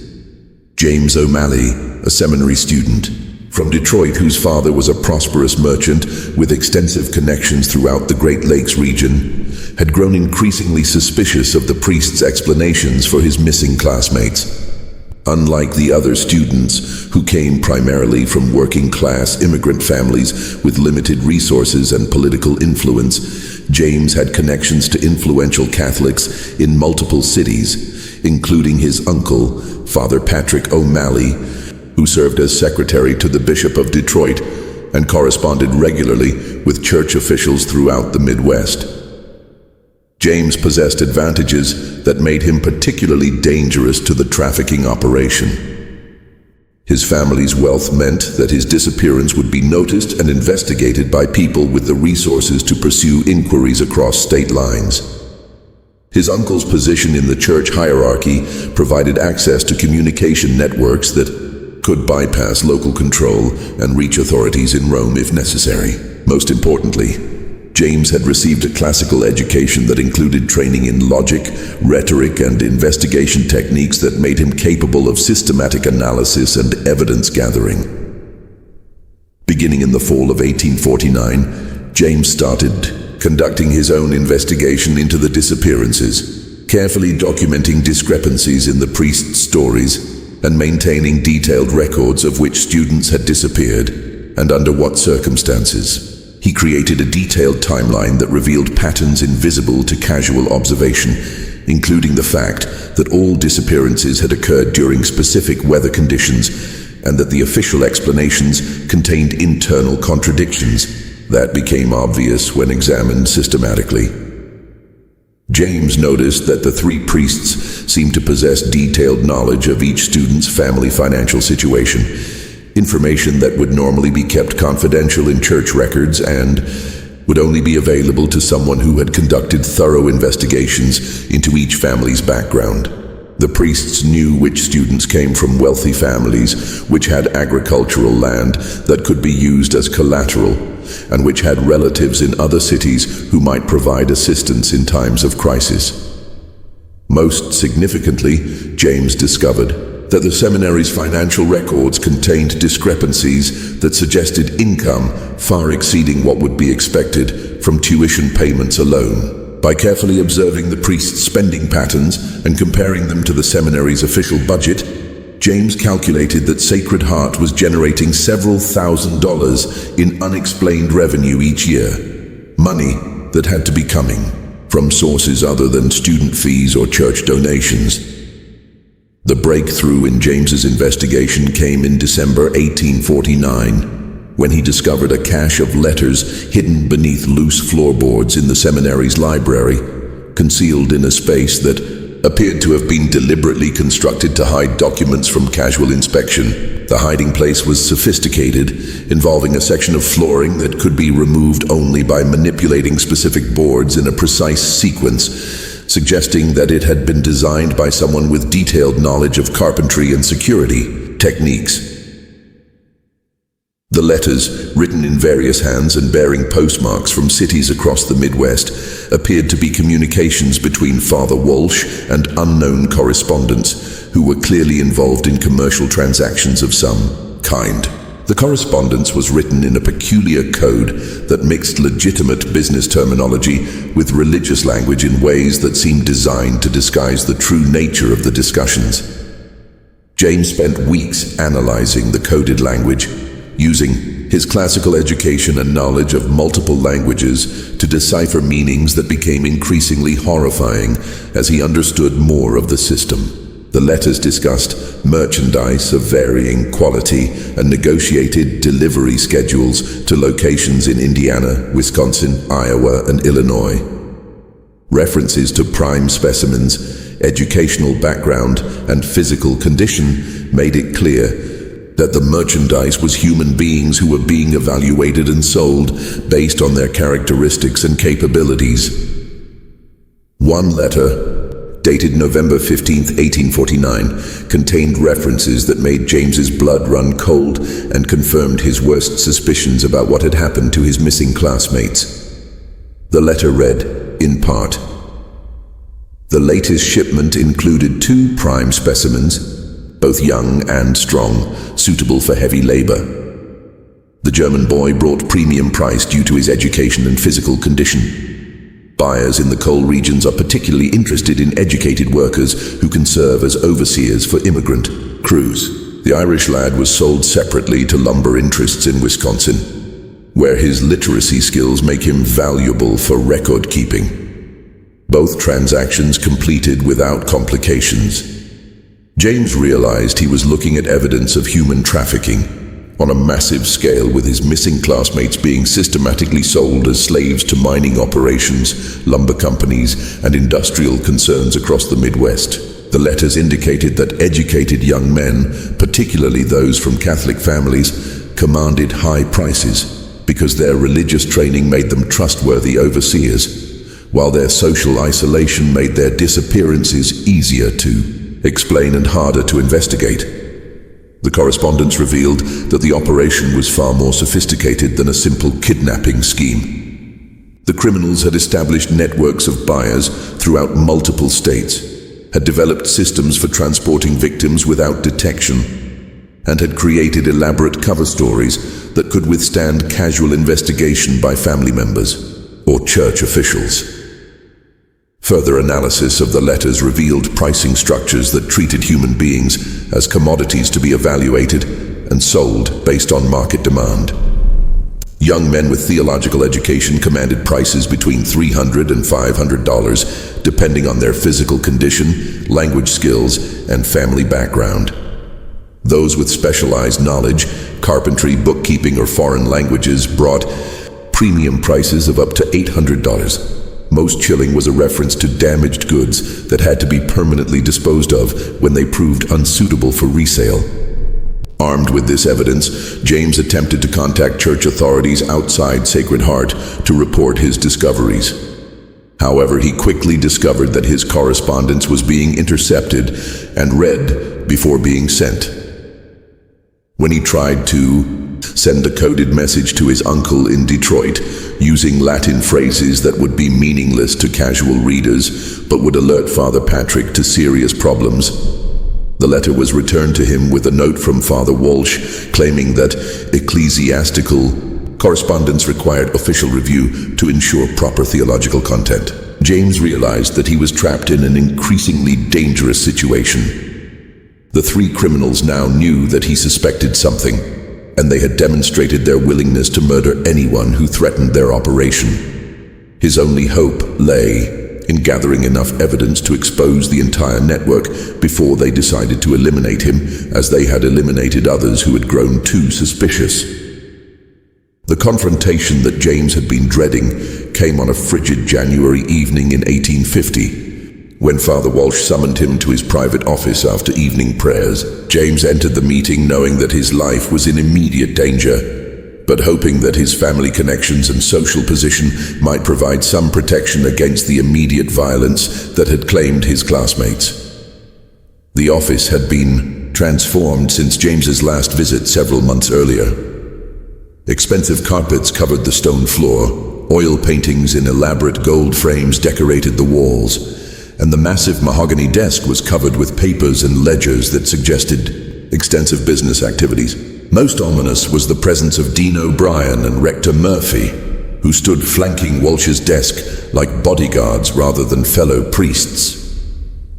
James O'Malley, a seminary student from Detroit whose father was a prosperous merchant with extensive connections throughout the Great Lakes region, had grown increasingly suspicious of the priest's explanations for his missing classmates. Unlike the other students, who came primarily from working-class immigrant families with limited resources and political influence, James had connections to influential Catholics in multiple cities, including his uncle, Father Patrick O'Malley, who served as secretary to the Bishop of Detroit and corresponded regularly with church officials throughout the Midwest. James possessed advantages that made him particularly dangerous to the trafficking operation. His family's wealth meant that his disappearance would be noticed and investigated by people with the resources to pursue inquiries across state lines. His uncle's position in the church hierarchy provided access to communication networks that could bypass local control and reach authorities in Rome if necessary. Most importantly, James had received a classical education that included training in logic, rhetoric, and investigation techniques that made him capable of systematic analysis and evidence gathering. Beginning in the fall of 1849, James started conducting his own investigation into the disappearances, carefully documenting discrepancies in the priest's stories and maintaining detailed records of which students had disappeared and under what circumstances. He created a detailed timeline that revealed patterns invisible to casual observation, including the fact that all disappearances had occurred during specific weather conditions and that the official explanations contained internal contradictions that became obvious when examined systematically. James noticed that the three priests seemed to possess detailed knowledge of each student's family financial situation, information that would normally be kept confidential in church records and would only be available to someone who had conducted thorough investigations into each family's background. The priests knew which students came from wealthy families, which had agricultural land that could be used as collateral, and which had relatives in other cities who might provide assistance in times of crisis. Most significantly, James discovered that the seminary's financial records contained discrepancies that suggested income far exceeding what would be expected from tuition payments alone. By carefully observing the priests' spending patterns and comparing them to the seminary's official budget, James calculated that Sacred Heart was generating several $1,000s in unexplained revenue each year, money that had to be coming from sources other than student fees or church donations. The breakthrough in James's investigation came in December 1849, when he discovered a cache of letters hidden beneath loose floorboards in the seminary's library, concealed in a space that appeared to have been deliberately constructed to hide documents from casual inspection. The hiding place was sophisticated, involving a section of flooring that could be removed only by manipulating specific boards in a precise sequence, suggesting that it had been designed by someone with detailed knowledge of carpentry and security techniques. The letters, written in various hands and bearing postmarks from cities across the Midwest, appeared to be communications between Father Walsh and unknown correspondents who were clearly involved in commercial transactions of some kind. The correspondence was written in a peculiar code that mixed legitimate business terminology with religious language in ways that seemed designed to disguise the true nature of the discussions. James spent weeks analyzing the coded language, using his classical education and knowledge of multiple languages to decipher meanings that became increasingly horrifying as he understood more of the system. The letters discussed merchandise of varying quality and negotiated delivery schedules to locations in Indiana, Wisconsin, Iowa, and Illinois. References to prime specimens, educational background, and physical condition made it clear that the merchandise was human beings who were being evaluated and sold based on their characteristics and capabilities. One letter, dated November 15, 1849, contained references that made James's blood run cold and confirmed his worst suspicions about what had happened to his missing classmates. The letter read, in part, "The latest shipment included 2 prime specimens, both young and strong, suitable for heavy labor. The German boy brought premium price due to his education and physical condition. Buyers in the coal regions are particularly interested in educated workers who can serve as overseers for immigrant crews." The Irish lad was sold separately to lumber interests in Wisconsin, where his literacy skills make him valuable for record keeping. Both transactions completed without complications. James realized he was looking at evidence of human trafficking on a massive scale, with his missing classmates being systematically sold as slaves to mining operations, lumber companies, and industrial concerns across the Midwest. The letters indicated that educated young men, particularly those from Catholic families, commanded high prices because their religious training made them trustworthy overseers, while their social isolation made their disappearances easier to explain and harder to investigate. The correspondence revealed that the operation was far more sophisticated than a simple kidnapping scheme. The criminals had established networks of buyers throughout multiple states, had developed systems for transporting victims without detection, and had created elaborate cover stories that could withstand casual investigation by family members or church officials. Further analysis of the letters revealed pricing structures that treated human beings as commodities to be evaluated and sold based on market demand. Young men with theological education commanded prices between $300 and $500, depending on their physical condition, language skills, and family background. Those with specialized knowledge, carpentry, bookkeeping, or foreign languages brought premium prices of up to $800. Most chilling was a reference to damaged goods that had to be permanently disposed of when they proved unsuitable for resale. Armed with this evidence, James attempted to contact church authorities outside Sacred Heart to report his discoveries. However, he quickly discovered that his correspondence was being intercepted and read before being sent. When he tried to send a coded message to his uncle in Detroit, using Latin phrases that would be meaningless to casual readers, but would alert Father Patrick to serious problems, the letter was returned to him with a note from Father Walsh claiming that ecclesiastical correspondence required official review to ensure proper theological content. James realized that he was trapped in an increasingly dangerous situation. The 3 criminals now knew that he suspected something, and they had demonstrated their willingness to murder anyone who threatened their operation. His only hope lay in gathering enough evidence to expose the entire network before they decided to eliminate him, as they had eliminated others who had grown too suspicious. The confrontation that James had been dreading came on a frigid January evening in 1850, when Father Walsh summoned him to his private office after evening prayers. James entered the meeting knowing that his life was in immediate danger, but hoping that his family connections and social position might provide some protection against the immediate violence that had claimed his classmates. The office had been transformed since James's last visit several months earlier. Expensive carpets covered the stone floor, oil paintings in elaborate gold frames decorated the walls, and the massive mahogany desk was covered with papers and ledgers that suggested extensive business activities. Most ominous was the presence of Dean O'Brien and Rector Murphy, who stood flanking Walsh's desk like bodyguards rather than fellow priests.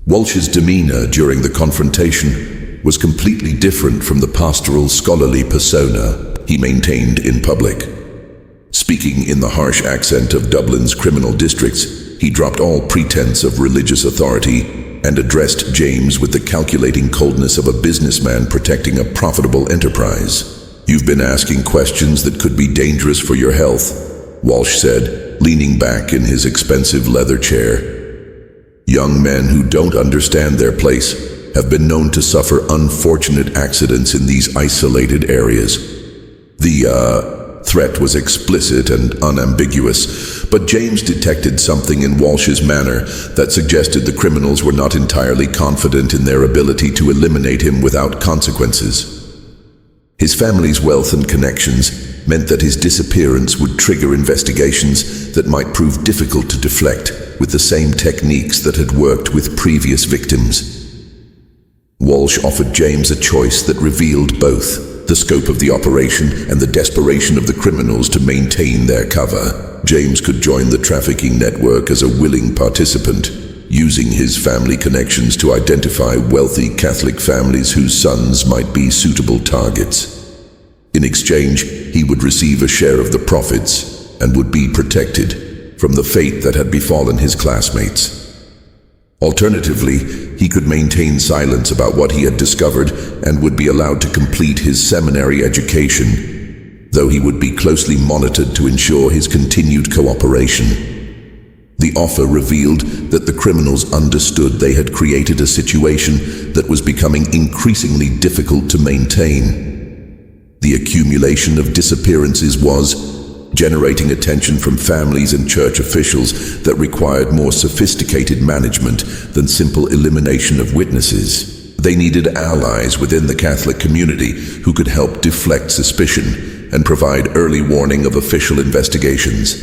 Walsh's demeanor during the confrontation was completely different from the pastoral, scholarly persona he maintained in public. Speaking in the harsh accent of Dublin's criminal districts, he dropped all pretense of religious authority and addressed James with the calculating coldness of a businessman protecting a profitable enterprise. "You've been asking questions that could be dangerous for your health," Walsh said, leaning back in his expensive leather chair. "Young men who don't understand their place have been known to suffer unfortunate accidents in these isolated areas." The threat was explicit and unambiguous, but James detected something in Walsh's manner that suggested the criminals were not entirely confident in their ability to eliminate him without consequences. His family's wealth and connections meant that his disappearance would trigger investigations that might prove difficult to deflect with the same techniques that had worked with previous victims. Walsh offered James a choice that revealed both the scope of the operation and the desperation of the criminals to maintain their cover. James could join the trafficking network as a willing participant, using his family connections to identify wealthy Catholic families whose sons might be suitable targets. In exchange, he would receive a share of the profits and would be protected from the fate that had befallen his classmates. Alternatively, he could maintain silence about what he had discovered and would be allowed to complete his seminary education, though he would be closely monitored to ensure his continued cooperation. The offer revealed that the criminals understood they had created a situation that was becoming increasingly difficult to maintain. The accumulation of disappearances was generating attention from families and church officials that required more sophisticated management than simple elimination of witnesses. They needed allies within the Catholic community who could help deflect suspicion and provide early warning of official investigations.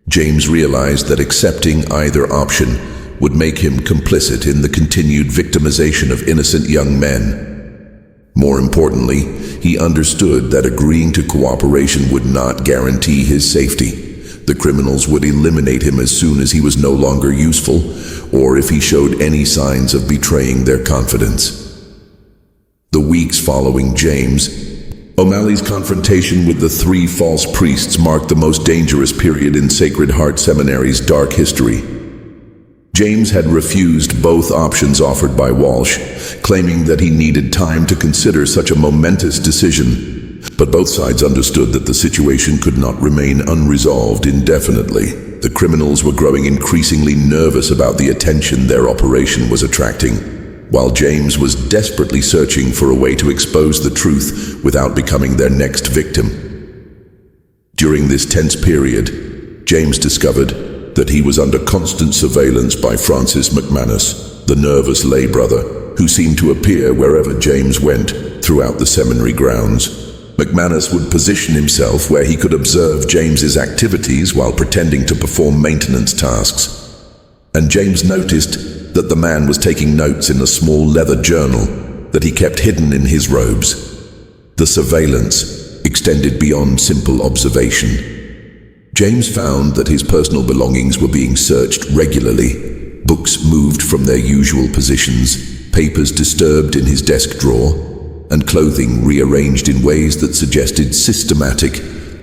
James realized that accepting either option would make him complicit in the continued victimization of innocent young men. More importantly, he understood that agreeing to cooperation would not guarantee his safety. The criminals would eliminate him as soon as he was no longer useful, or if he showed any signs of betraying their confidence. The weeks following James O'Malley's confrontation with the three false priests marked the most dangerous period in Sacred Heart Seminary's dark history. James had refused both options offered by Walsh, claiming that he needed time to consider such a momentous decision. But both sides understood that the situation could not remain unresolved indefinitely. The criminals were growing increasingly nervous about the attention their operation was attracting, while James was desperately searching for a way to expose the truth without becoming their next victim. During this tense period, James discovered that he was under constant surveillance by Francis McManus, the nervous lay brother, who seemed to appear wherever James went throughout the seminary grounds. McManus would position himself where he could observe James's activities while pretending to perform maintenance tasks. And James noticed that the man was taking notes in a small leather journal that he kept hidden in his robes. The surveillance extended beyond simple observation. James found that his personal belongings were being searched regularly. Books moved from their usual positions, papers disturbed in his desk drawer, and clothing rearranged in ways that suggested systematic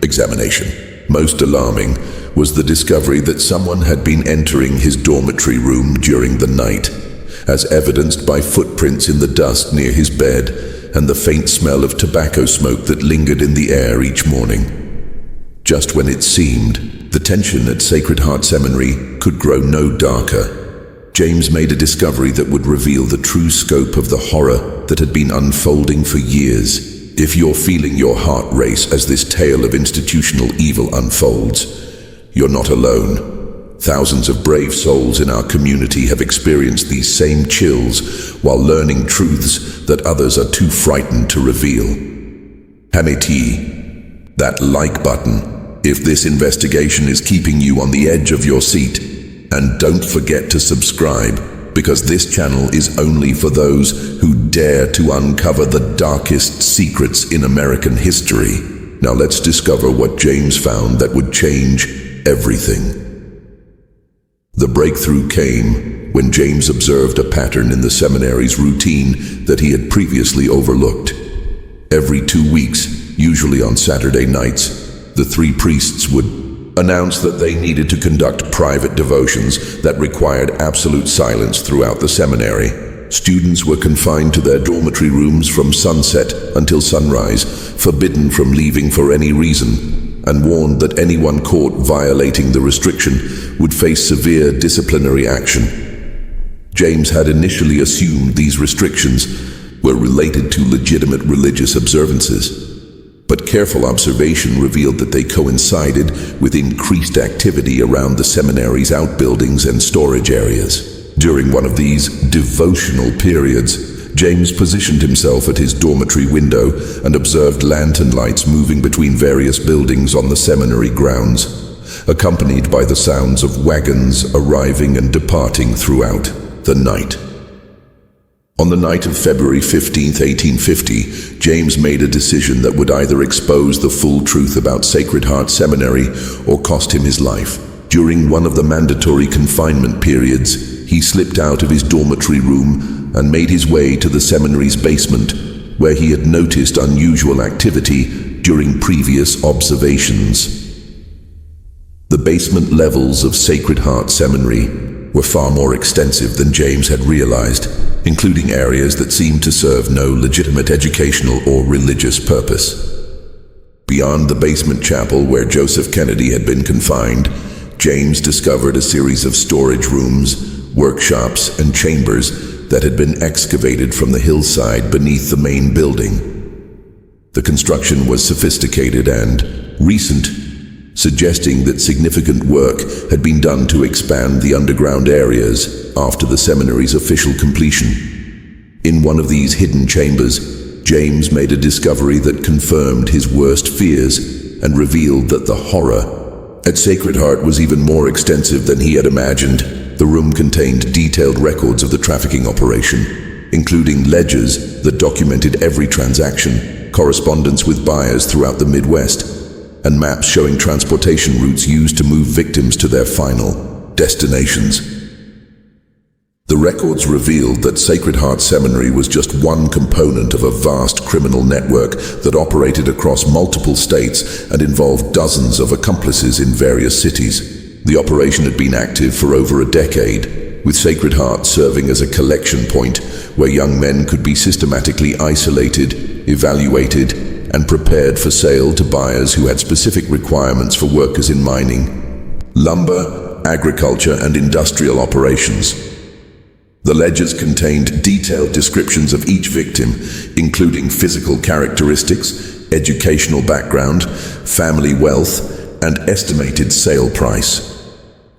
examination. Most alarming was the discovery that someone had been entering his dormitory room during the night, as evidenced by footprints in the dust near his bed and the faint smell of tobacco smoke that lingered in the air each morning. Just when it seemed the tension at Sacred Heart Seminary could grow no darker, James made a discovery that would reveal the true scope of the horror that had been unfolding for years. If you're feeling your heart race as this tale of institutional evil unfolds, you're not alone. Thousands of brave souls in our community have experienced these same chills while learning truths that others are too frightened to reveal. Hamiti, that like button if this investigation is keeping you on the edge of your seat. And don't forget to subscribe, because this channel is only for those who dare to uncover the darkest secrets in American history. Now let's discover what James found that would change everything. The breakthrough came when James observed a pattern in the seminary's routine that he had previously overlooked. Every 2 weeks, usually on Saturday nights, the 3 priests would announce that they needed to conduct private devotions that required absolute silence throughout the seminary. Students were confined to their dormitory rooms from sunset until sunrise, forbidden from leaving for any reason, and warned that anyone caught violating the restriction would face severe disciplinary action. James had initially assumed these restrictions were related to legitimate religious observances, but careful observation revealed that they coincided with increased activity around the seminary's outbuildings and storage areas. During one of these devotional periods, James positioned himself at his dormitory window and observed lantern lights moving between various buildings on the seminary grounds, accompanied by the sounds of wagons arriving and departing throughout the night. On the night of February 15, 1850, James made a decision that would either expose the full truth about Sacred Heart Seminary or cost him his life. During one of the mandatory confinement periods, he slipped out of his dormitory room and made his way to the seminary's basement, where he had noticed unusual activity during previous observations. The basement levels of Sacred Heart Seminary were far more extensive than James had realized, including areas that seemed to serve no legitimate educational or religious purpose. Beyond the basement chapel where Joseph Kennedy had been confined, James discovered a series of storage rooms, workshops, and chambers that had been excavated from the hillside beneath the main building. The construction was sophisticated and recent, suggesting that significant work had been done to expand the underground areas after the seminary's official completion. In one of these hidden chambers, James made a discovery that confirmed his worst fears and revealed that the horror at Sacred Heart was even more extensive than he had imagined. The room contained detailed records of the trafficking operation, including ledgers that documented every transaction, correspondence with buyers throughout the Midwest, and maps showing transportation routes used to move victims to their final destinations. The records revealed that Sacred Heart Seminary was just one component of a vast criminal network that operated across multiple states and involved dozens of accomplices in various cities. The operation had been active for over a decade, with Sacred Heart serving as a collection point where young men could be systematically isolated, evaluated, and prepared for sale to buyers who had specific requirements for workers in mining, lumber, agriculture, and industrial operations. The ledgers contained detailed descriptions of each victim, including physical characteristics, educational background, family wealth, and estimated sale price.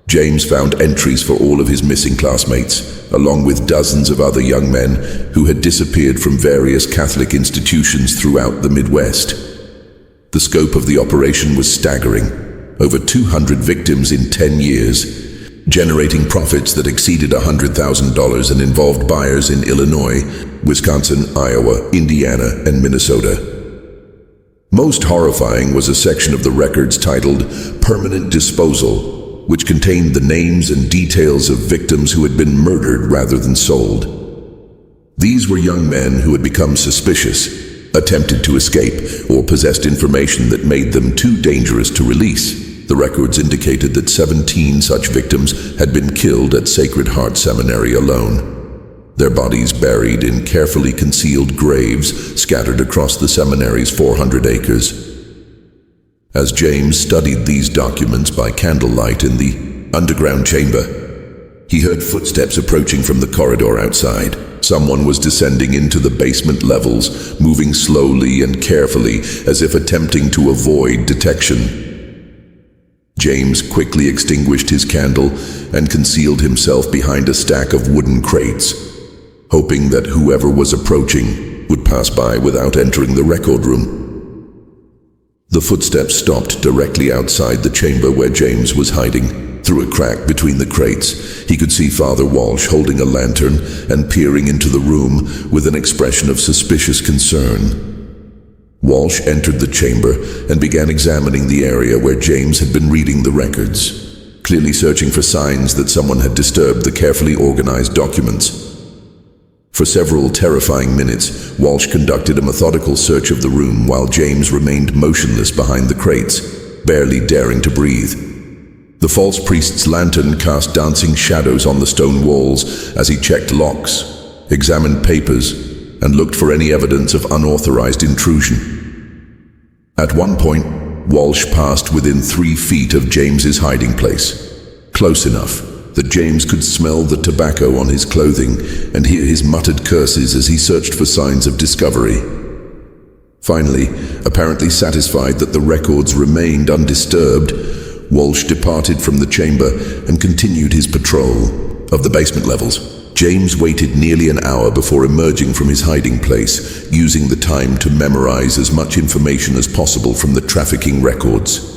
James found entries for all of his missing classmates, along with dozens of other young men who had disappeared from various Catholic institutions throughout the Midwest. The scope of the operation was staggering: over 200 victims in 10 years, generating profits that exceeded $100,000 and involved buyers in Illinois, Wisconsin, Iowa, Indiana, and Minnesota. Most horrifying was a section of the records titled "Permanent Disposal," which contained the names and details of victims who had been murdered rather than sold. These were young men who had become suspicious, attempted to escape, or possessed information that made them too dangerous to release. The records indicated that 17 such victims had been killed at Sacred Heart Seminary alone, their bodies buried in carefully concealed graves scattered across the seminary's 400 acres. As James studied these documents by candlelight in the underground chamber, he heard footsteps approaching from the corridor outside. Someone was descending into the basement levels, moving slowly and carefully, as if attempting to avoid detection. James quickly extinguished his candle and concealed himself behind a stack of wooden crates, hoping that whoever was approaching would pass by without entering the record room. The footsteps stopped directly outside the chamber where James was hiding. Through a crack between the crates, he could see Father Walsh holding a lantern and peering into the room with an expression of suspicious concern. Walsh entered the chamber and began examining the area where James had been reading the records, clearly searching for signs that someone had disturbed the carefully organized documents. For several terrifying minutes, Walsh conducted a methodical search of the room while James remained motionless behind the crates, barely daring to breathe. The false priest's lantern cast dancing shadows on the stone walls as he checked locks, examined papers, and looked for any evidence of unauthorized intrusion. At one point, Walsh passed within 3 feet of James's hiding place, close enough that James could smell the tobacco on his clothing and hear his muttered curses as he searched for signs of discovery. Finally, apparently satisfied that the records remained undisturbed, Walsh departed from the chamber and continued his patrol of the basement levels. James waited nearly an hour before emerging from his hiding place, using the time to memorize as much information as possible from the trafficking records.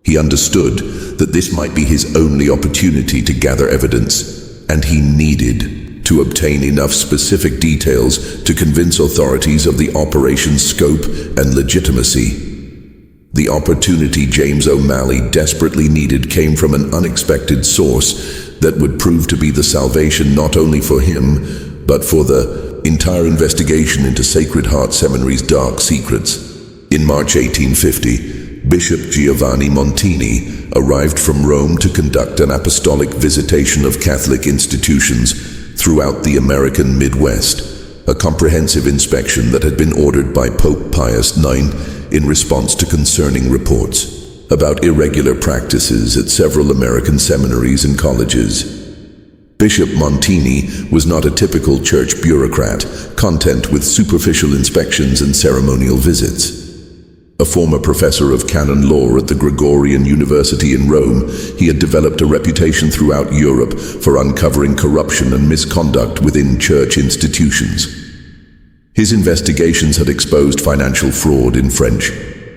He understood that this might be his only opportunity to gather evidence, and he needed to obtain enough specific details to convince authorities of the operation's scope and legitimacy. The opportunity James O'Malley desperately needed came from an unexpected source that would prove to be the salvation not only for him, but for the entire investigation into Sacred Heart Seminary's dark secrets. In March 1850, Bishop Giovanni Montini arrived from Rome to conduct an apostolic visitation of Catholic institutions throughout the American Midwest, a comprehensive inspection that had been ordered by Pope Pius IX in response to concerning reports about irregular practices at several American seminaries and colleges. Bishop Montini was not a typical church bureaucrat, content with superficial inspections and ceremonial visits. A former professor of canon law at the Gregorian University in Rome, he had developed a reputation throughout Europe for uncovering corruption and misconduct within church institutions. His investigations had exposed financial fraud in French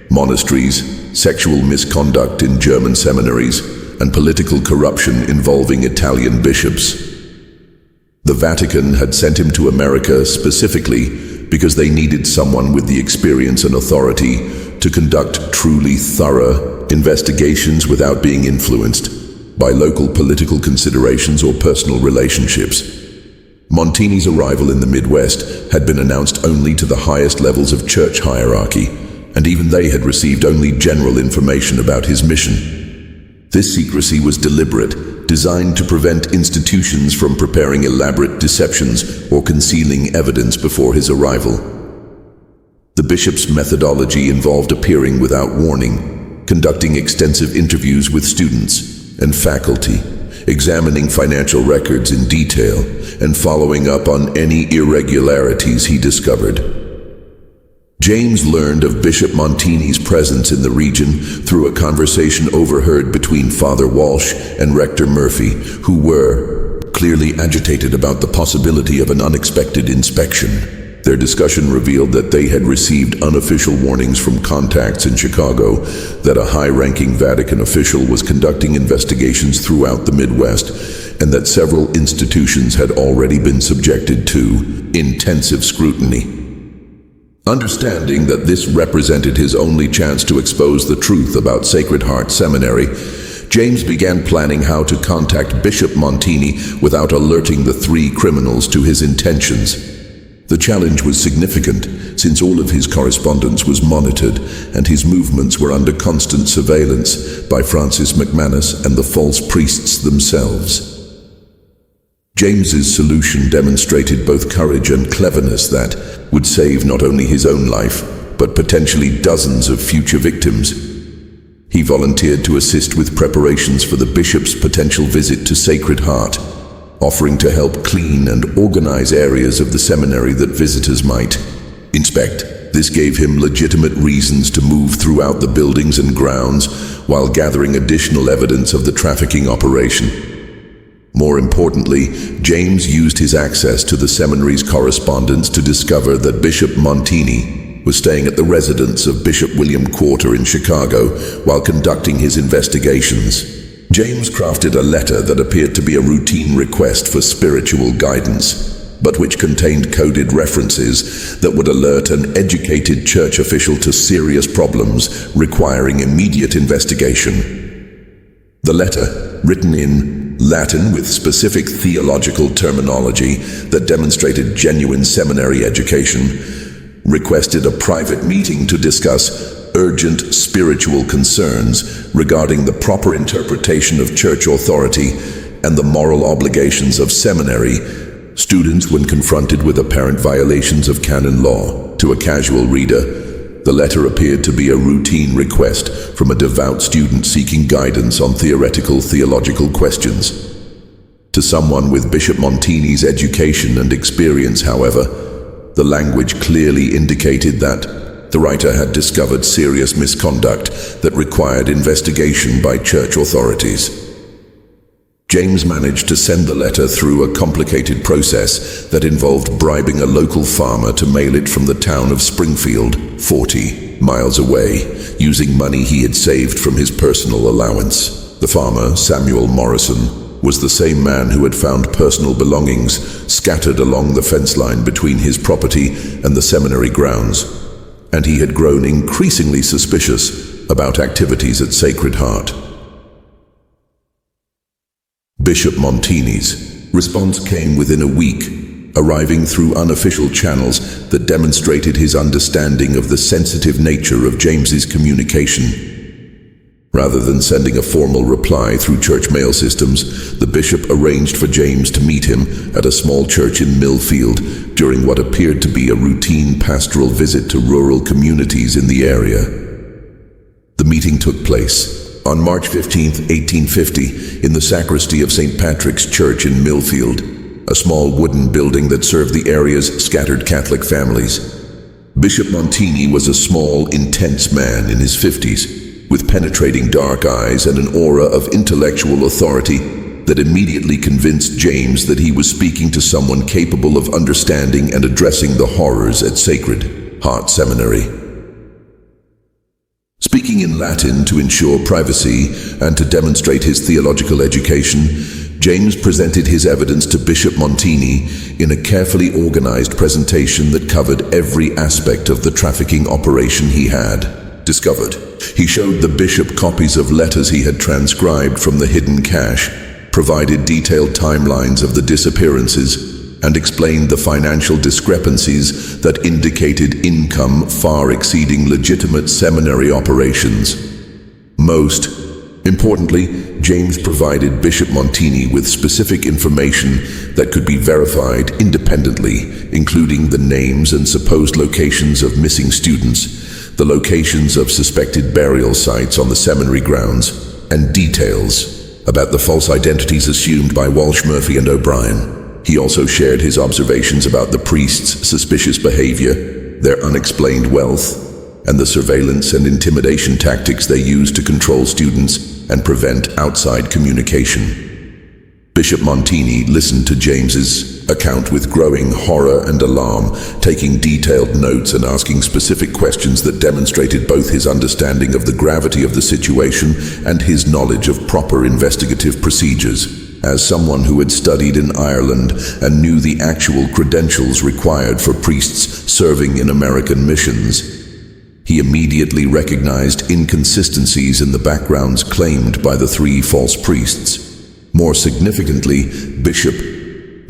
monasteries, sexual misconduct in German seminaries, and political corruption involving Italian bishops. The Vatican had sent him to America specifically because they needed someone with the experience and authority to conduct truly thorough investigations without being influenced by local political considerations or personal relationships. Montini's arrival in the Midwest had been announced only to the highest levels of church hierarchy, and even they had received only general information about his mission. This secrecy was deliberate, designed to prevent institutions from preparing elaborate deceptions or concealing evidence before his arrival. The bishop's methodology involved appearing without warning, conducting extensive interviews with students and faculty, examining financial records in detail, and following up on any irregularities he discovered. James learned of Bishop Montini's presence in the region through a conversation overheard between Father Walsh and Rector Murphy, who were clearly agitated about the possibility of an unexpected inspection. Their discussion revealed that they had received unofficial warnings from contacts in Chicago that a high-ranking Vatican official was conducting investigations throughout the Midwest, and that several institutions had already been subjected to intensive scrutiny. Understanding that this represented his only chance to expose the truth about Sacred Heart Seminary, James began planning how to contact Bishop Montini without alerting the 3 criminals to his intentions. The challenge was significant, since all of his correspondence was monitored and his movements were under constant surveillance by Francis McManus and the false priests themselves. James's solution demonstrated both courage and cleverness that would save not only his own life, but potentially dozens of future victims. He volunteered to assist with preparations for the bishop's potential visit to Sacred Heart, offering to help clean and organize areas of the seminary that visitors might inspect. This gave him legitimate reasons to move throughout the buildings and grounds while gathering additional evidence of the trafficking operation. More importantly, James used his access to the seminary's correspondence to discover that Bishop Montini was staying at the residence of Bishop William Quarter in Chicago while conducting his investigations. James crafted a letter that appeared to be a routine request for spiritual guidance, but which contained coded references that would alert an educated church official to serious problems requiring immediate investigation. The letter, written in Latin with specific theological terminology that demonstrated genuine seminary education, requested a private meeting to discuss urgent spiritual concerns regarding the proper interpretation of church authority and the moral obligations of seminary students when confronted with apparent violations of canon law. To a casual reader, the letter appeared to be a routine request from a devout student seeking guidance on theological questions. To someone with Bishop Montini's education and experience, however, the language clearly indicated that the writer had discovered serious misconduct that required investigation by church authorities. James managed to send the letter through a complicated process that involved bribing a local farmer to mail it from the town of Springfield, 40 miles away, using money he had saved from his personal allowance. The farmer, Samuel Morrison, was the same man who had found personal belongings scattered along the fence line between his property and the seminary grounds, and he had grown increasingly suspicious about activities at Sacred Heart. Bishop Montini's response came within a week, arriving through unofficial channels that demonstrated his understanding of the sensitive nature of James's communication. Rather than sending a formal reply through church mail systems, the bishop arranged for James to meet him at a small church in Millfield during what appeared to be a routine pastoral visit to rural communities in the area. The meeting took place on March 15, 1850, in the sacristy of St. Patrick's Church in Millfield, a small wooden building that served the area's scattered Catholic families. Bishop Montini was a small, intense man in his 50s, with penetrating dark eyes and an aura of intellectual authority that immediately convinced James that he was speaking to someone capable of understanding and addressing the horrors at Sacred Heart Seminary. Speaking in Latin to ensure privacy and to demonstrate his theological education, James presented his evidence to Bishop Montini in a carefully organized presentation that covered every aspect of the trafficking operation he had discovered. He showed the bishop copies of letters he had transcribed from the hidden cache, provided detailed timelines of the disappearances, and explained the financial discrepancies that indicated income far exceeding legitimate seminary operations. Most importantly, James provided Bishop Montini with specific information that could be verified independently, including the names and supposed locations of missing students, the locations of suspected burial sites on the seminary grounds, and details about the false identities assumed by Walsh, Murphy, and O'Brien. He also shared his observations about the priests' suspicious behavior, their unexplained wealth, and the surveillance and intimidation tactics they used to control students and prevent outside communication. Bishop Montini listened to James's account with growing horror and alarm, taking detailed notes and asking specific questions that demonstrated both his understanding of the gravity of the situation and his knowledge of proper investigative procedures. As someone who had studied in Ireland and knew the actual credentials required for priests serving in American missions, he immediately recognized inconsistencies in the backgrounds claimed by the three false priests. More significantly, Bishop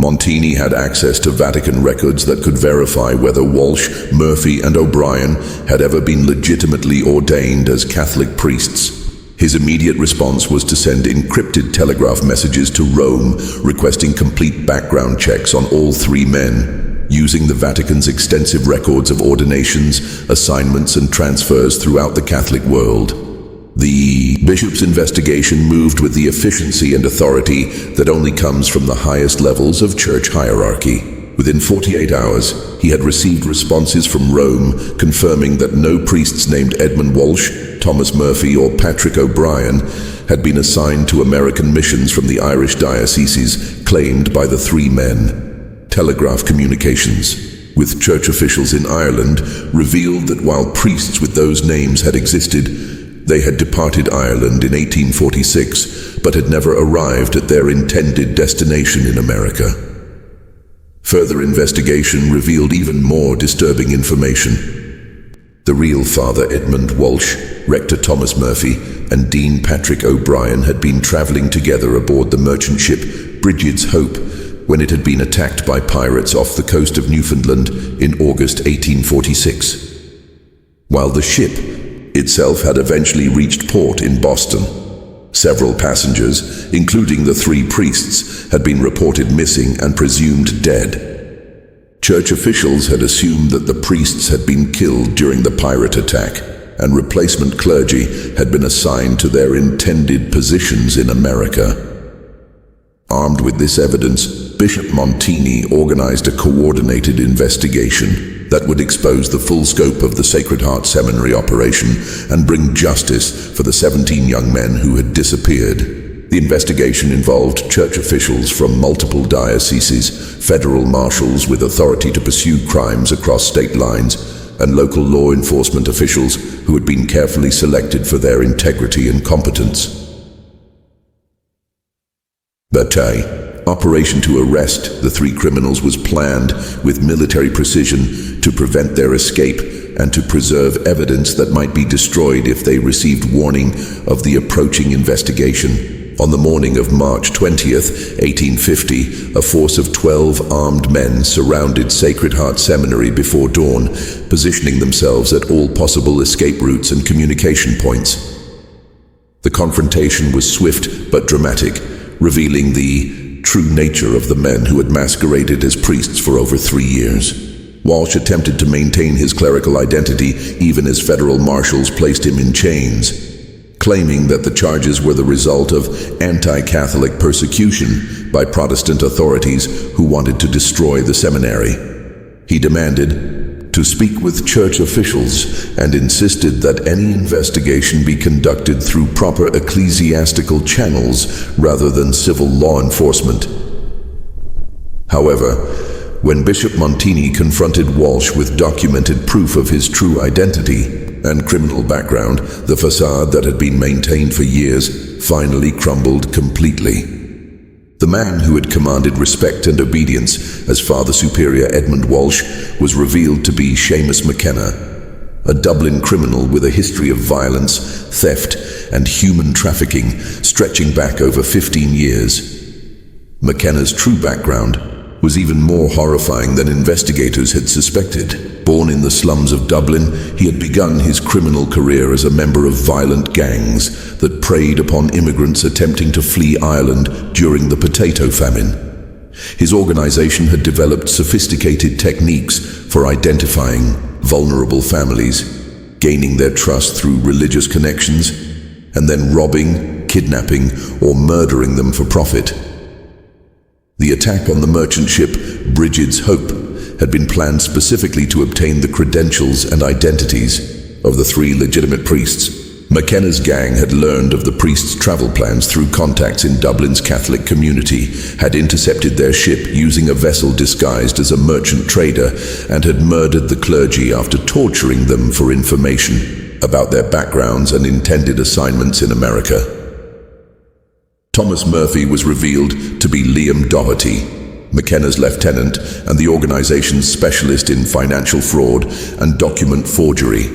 Montini had access to Vatican records that could verify whether Walsh, Murphy, and O'Brien had ever been legitimately ordained as Catholic priests. His immediate response was to send encrypted telegraph messages to Rome requesting complete background checks on all three men, using the Vatican's extensive records of ordinations, assignments, and transfers throughout the Catholic world. The bishop's investigation moved with the efficiency and authority that only comes from the highest levels of church hierarchy. Within 48 hours, he had received responses from Rome confirming that no priests named Edmund Walsh, Thomas Murphy, or Patrick O'Brien had been assigned to American missions from the Irish dioceses claimed by the three men. Telegraph communications with church officials in Ireland revealed that while priests with those names had existed, they had departed Ireland in 1846 but had never arrived at their intended destination in America. Further investigation revealed even more disturbing information. The real Father Edmund Walsh, Rector Thomas Murphy, and Dean Patrick O'Brien had been traveling together aboard the merchant ship Bridget's Hope when it had been attacked by pirates off the coast of Newfoundland in August 1846. While the ship itself had eventually reached port in Boston, several passengers, including the three priests, had been reported missing and presumed dead. Church officials had assumed that the priests had been killed during the pirate attack, and replacement clergy had been assigned to their intended positions in America. Armed with this evidence, Bishop Montini organized a coordinated investigation that would expose the full scope of the Sacred Heart Seminary operation and bring justice for the 17 young men who had disappeared. The investigation involved church officials from multiple dioceses, federal marshals with authority to pursue crimes across state lines, and local law enforcement officials who had been carefully selected for their integrity and competence. The operation to arrest the three criminals was planned with military precision to prevent their escape and to preserve evidence that might be destroyed if they received warning of the approaching investigation. On the morning of March 20th, 1850, a force of 12 armed men surrounded Sacred Heart Seminary before dawn, positioning themselves at all possible escape routes and communication points. The confrontation was swift but dramatic, revealing the true nature of the men who had masqueraded as priests for over 3 years. Walsh attempted to maintain his clerical identity even as federal marshals placed him in chains, claiming that the charges were the result of anti-Catholic persecution by Protestant authorities who wanted to destroy the seminary. He demanded to speak with church officials and insisted that any investigation be conducted through proper ecclesiastical channels rather than civil law enforcement. However, when Bishop Montini confronted Walsh with documented proof of his true identity and criminal background, the facade that had been maintained for years finally crumbled completely. The man who had commanded respect and obedience as Father Superior Edmund Walsh was revealed to be Seamus McKenna, a Dublin criminal with a history of violence, theft, and human trafficking stretching back over 15 years. McKenna's true background was even more horrifying than investigators had suspected. Born in the slums of Dublin, he had begun his criminal career as a member of violent gangs that preyed upon immigrants attempting to flee Ireland during the potato famine. His organization had developed sophisticated techniques for identifying vulnerable families, gaining their trust through religious connections, and then robbing, kidnapping, or murdering them for profit. The attack on the merchant ship Bridget's Hope had been planned specifically to obtain the credentials and identities of the three legitimate priests. McKenna's gang had learned of the priests' travel plans through contacts in Dublin's Catholic community, had intercepted their ship using a vessel disguised as a merchant trader, and had murdered the clergy after torturing them for information about their backgrounds and intended assignments in America. Thomas Murphy was revealed to be Liam Doherty, McKenna's lieutenant and the organization's specialist in financial fraud and document forgery.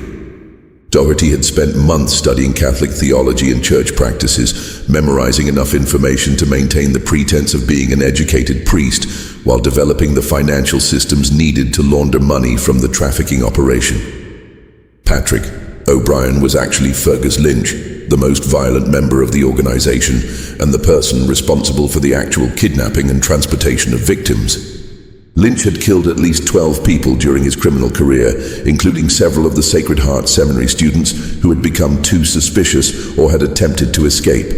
Doherty had spent months studying Catholic theology and church practices, memorizing enough information to maintain the pretense of being an educated priest, while developing the financial systems needed to launder money from the trafficking operation. Patrick O'Brien was actually Fergus Lynch, the most violent member of the organization, and the person responsible for the actual kidnapping and transportation of victims. Lynch had killed at least 12 people during his criminal career, including several of the Sacred Heart Seminary students who had become too suspicious or had attempted to escape.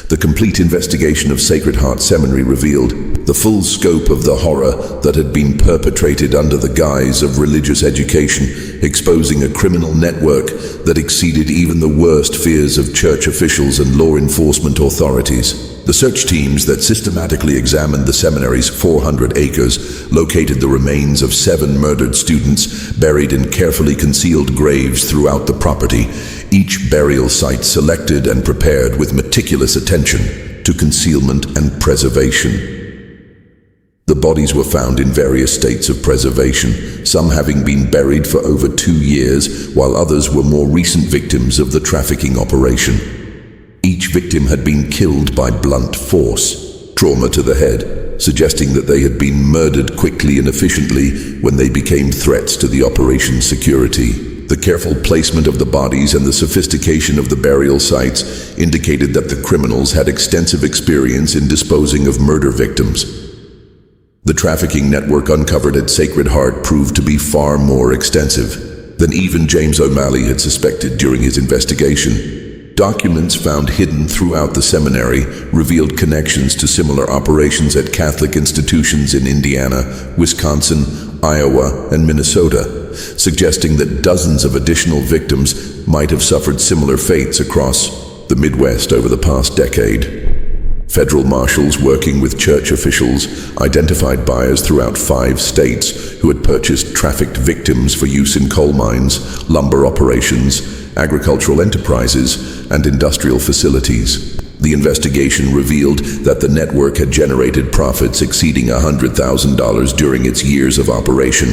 The complete investigation of Sacred Heart Seminary revealed the full scope of the horror that had been perpetrated under the guise of religious education, exposing a criminal network that exceeded even the worst fears of church officials and law enforcement authorities. The search teams that systematically examined the seminary's 400 acres located the remains of 7 murdered students buried in carefully concealed graves throughout the property, each burial site selected and prepared with meticulous attention to concealment and preservation. The bodies were found in various states of preservation, some having been buried for over 2 years, while others were more recent victims of the trafficking operation. Each victim had been killed by blunt force, trauma to the head, suggesting that they had been murdered quickly and efficiently when they became threats to the operation's security. The careful placement of the bodies and the sophistication of the burial sites indicated that the criminals had extensive experience in disposing of murder victims. The trafficking network uncovered at Sacred Heart proved to be far more extensive than even James O'Malley had suspected during his investigation. Documents found hidden throughout the seminary revealed connections to similar operations at Catholic institutions in Indiana, Wisconsin, Iowa, and Minnesota, suggesting that dozens of additional victims might have suffered similar fates across the Midwest over the past decade. Federal marshals working with church officials identified buyers throughout 5 states who had purchased trafficked victims for use in coal mines, lumber operations, agricultural enterprises, and industrial facilities. The investigation revealed that the network had generated profits exceeding $100,000 during its years of operation,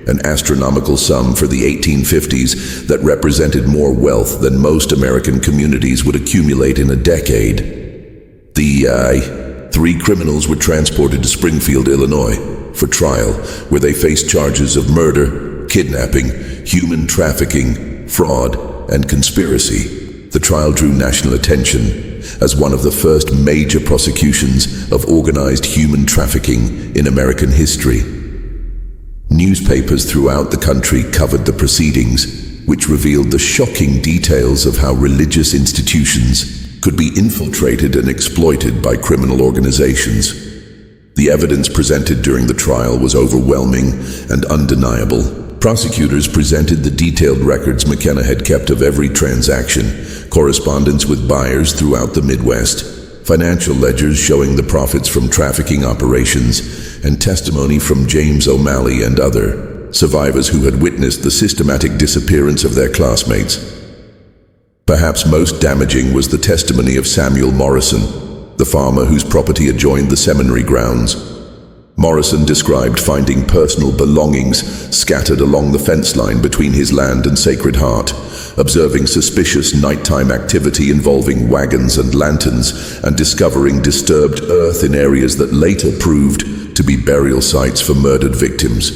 an astronomical sum for the 1850s that represented more wealth than most American communities would accumulate in a decade. The 3 criminals were transported to Springfield, Illinois, for trial, where they faced charges of murder, kidnapping, human trafficking, fraud, and conspiracy. The trial drew national attention as one of the first major prosecutions of organized human trafficking in American history. Newspapers throughout the country covered the proceedings, which revealed the shocking details of how religious institutions could be infiltrated and exploited by criminal organizations. The evidence presented during the trial was overwhelming and undeniable. Prosecutors presented the detailed records McKenna had kept of every transaction, correspondence with buyers throughout the Midwest, financial ledgers showing the profits from trafficking operations, and testimony from James O'Malley and other survivors who had witnessed the systematic disappearance of their classmates. Perhaps most damaging was the testimony of Samuel Morrison, the farmer whose property adjoined the seminary grounds. Morrison described finding personal belongings scattered along the fence line between his land and Sacred Heart, observing suspicious nighttime activity involving wagons and lanterns, and discovering disturbed earth in areas that later proved to be burial sites for murdered victims.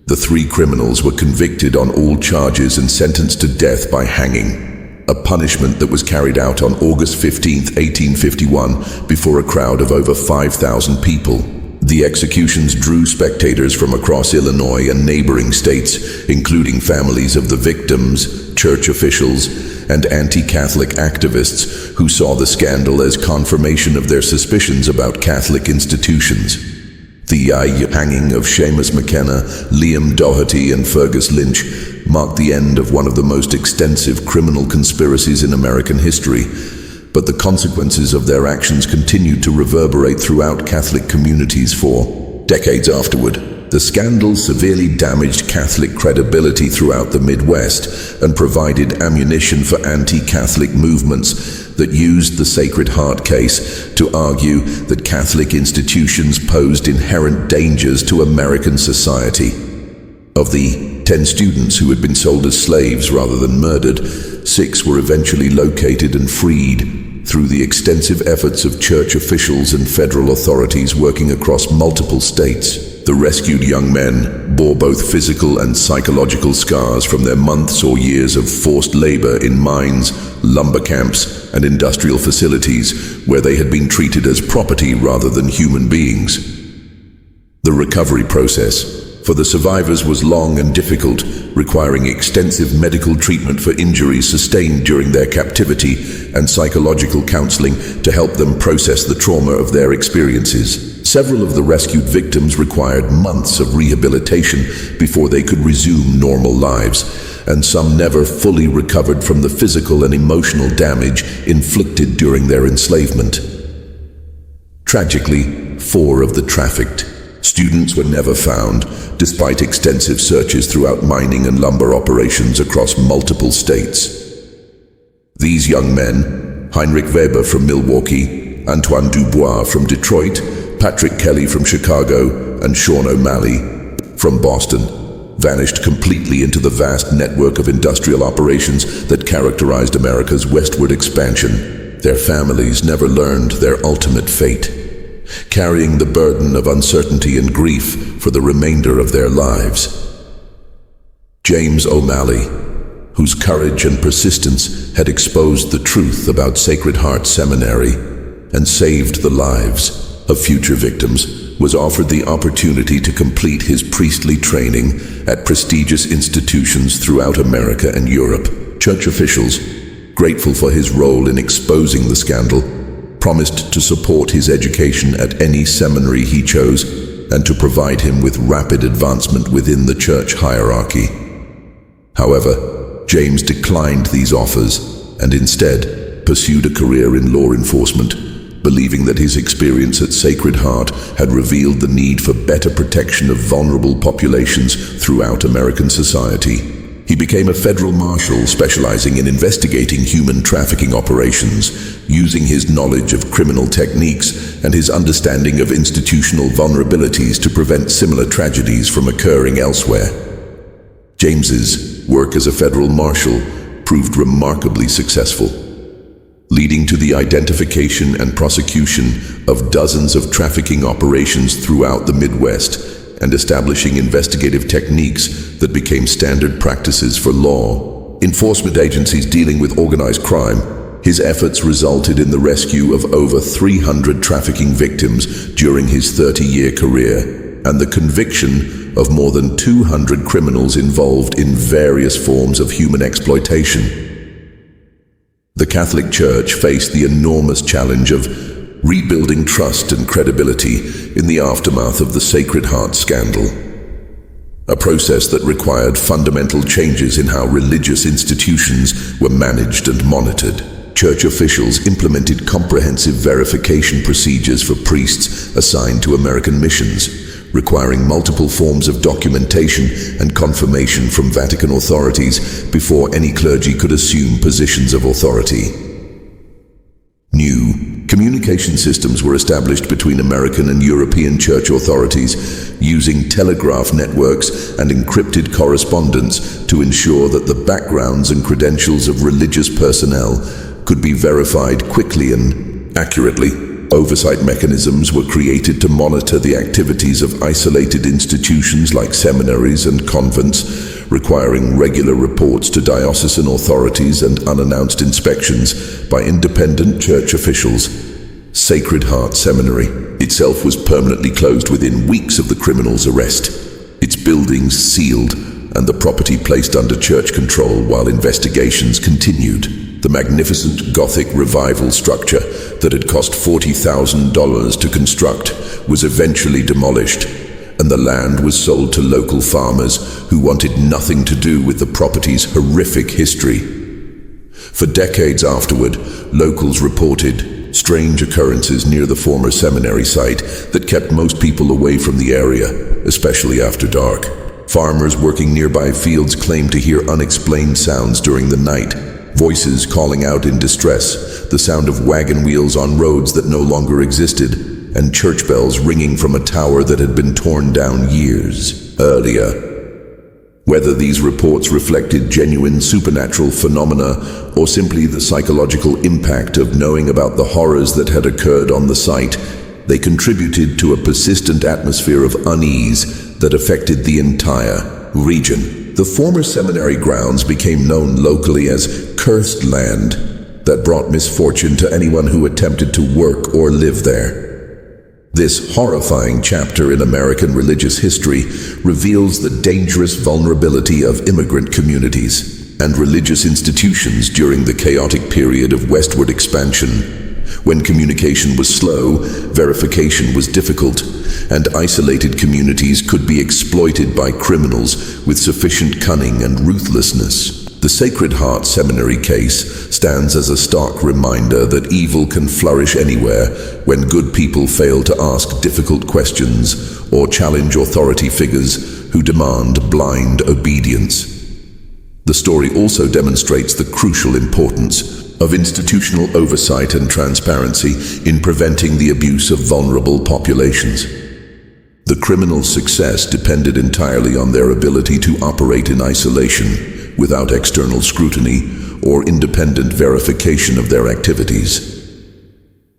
The 3 criminals were convicted on all charges and sentenced to death by hanging, a punishment that was carried out on August 15, 1851, before a crowd of over 5,000 people. The executions drew spectators from across Illinois and neighboring states, including families of the victims, church officials, and anti-Catholic activists who saw the scandal as confirmation of their suspicions about Catholic institutions. The hanging of Seamus McKenna, Liam Doherty, and Fergus Lynch marked the end of one of the most extensive criminal conspiracies in American history, but the consequences of their actions continued to reverberate throughout Catholic communities for decades afterward. The scandal severely damaged Catholic credibility throughout the Midwest and provided ammunition for anti-Catholic movements that used the Sacred Heart case to argue that Catholic institutions posed inherent dangers to American society. Of the 10 students who had been sold as slaves rather than murdered. 6 were eventually located and freed through the extensive efforts of church officials and federal authorities working across multiple states. The rescued young men bore both physical and psychological scars from their months or years of forced labor in mines, lumber camps, and industrial facilities where they had been treated as property rather than human beings. The recovery process for the survivors was long and difficult, requiring extensive medical treatment for injuries sustained during their captivity and psychological counseling to help them process the trauma of their experiences. Several of the rescued victims required months of rehabilitation before they could resume normal lives, and some never fully recovered from the physical and emotional damage inflicted during their enslavement. Tragically, 4 of the trafficked students were never found, despite extensive searches throughout mining and lumber operations across multiple states. These young men, Heinrich Weber from Milwaukee, Antoine Dubois from Detroit, Patrick Kelly from Chicago, and Sean O'Malley from Boston, vanished completely into the vast network of industrial operations that characterized America's westward expansion. Their families never learned their ultimate fate, carrying the burden of uncertainty and grief for the remainder of their lives. James O'Malley, whose courage and persistence had exposed the truth about Sacred Heart Seminary and saved the lives of future victims, was offered the opportunity to complete his priestly training at prestigious institutions throughout America and Europe. Church officials, grateful for his role in exposing the scandal, promised to support his education at any seminary he chose and to provide him with rapid advancement within the church hierarchy. However, James declined these offers and instead pursued a career in law enforcement, believing that his experience at Sacred Heart had revealed the need for better protection of vulnerable populations throughout American society. He became a federal marshal specializing in investigating human trafficking operations, using his knowledge of criminal techniques and his understanding of institutional vulnerabilities to prevent similar tragedies from occurring elsewhere. James's work as a federal marshal proved remarkably successful, leading to the identification and prosecution of dozens of trafficking operations throughout the Midwest and establishing investigative techniques that became standard practices for law enforcement agencies dealing with organized crime. His efforts resulted in the rescue of over 300 trafficking victims during his 30-year career and the conviction of more than 200 criminals involved in various forms of human exploitation. The Catholic Church faced the enormous challenge of rebuilding trust and credibility in the aftermath of the Sacred Heart scandal, a process that required fundamental changes in how religious institutions were managed and monitored. Church officials implemented comprehensive verification procedures for priests assigned to American missions, requiring multiple forms of documentation and confirmation from Vatican authorities before any clergy could assume positions of authority. New communication systems were established between American and European church authorities using telegraph networks and encrypted correspondence to ensure that the backgrounds and credentials of religious personnel could be verified quickly and accurately. Oversight mechanisms were created to monitor the activities of isolated institutions like seminaries and convents, requiring regular reports to diocesan authorities and unannounced inspections by independent church officials. Sacred Heart Seminary itself was permanently closed within weeks of the criminal's arrest, its buildings sealed and the property placed under church control while investigations continued. The magnificent Gothic revival structure that had cost $40,000 to construct was eventually demolished, and the land was sold to local farmers who wanted nothing to do with the property's horrific history. For decades afterward, locals reported strange occurrences near the former seminary site that kept most people away from the area, especially after dark. Farmers working nearby fields claimed to hear unexplained sounds during the night, voices calling out in distress, the sound of wagon wheels on roads that no longer existed, and church bells ringing from a tower that had been torn down years earlier. Whether these reports reflected genuine supernatural phenomena or simply the psychological impact of knowing about the horrors that had occurred on the site, they contributed to a persistent atmosphere of unease that affected the entire region. The former seminary grounds became known locally as cursed land that brought misfortune to anyone who attempted to work or live there. This horrifying chapter in American religious history reveals the dangerous vulnerability of immigrant communities and religious institutions during the chaotic period of westward expansion. When communication was slow, verification was difficult, and isolated communities could be exploited by criminals with sufficient cunning and ruthlessness. The Sacred Heart Seminary case stands as a stark reminder that evil can flourish anywhere when good people fail to ask difficult questions or challenge authority figures who demand blind obedience. The story also demonstrates the crucial importance of institutional oversight and transparency in preventing the abuse of vulnerable populations. The criminals' success depended entirely on their ability to operate in isolation, without external scrutiny or independent verification of their activities.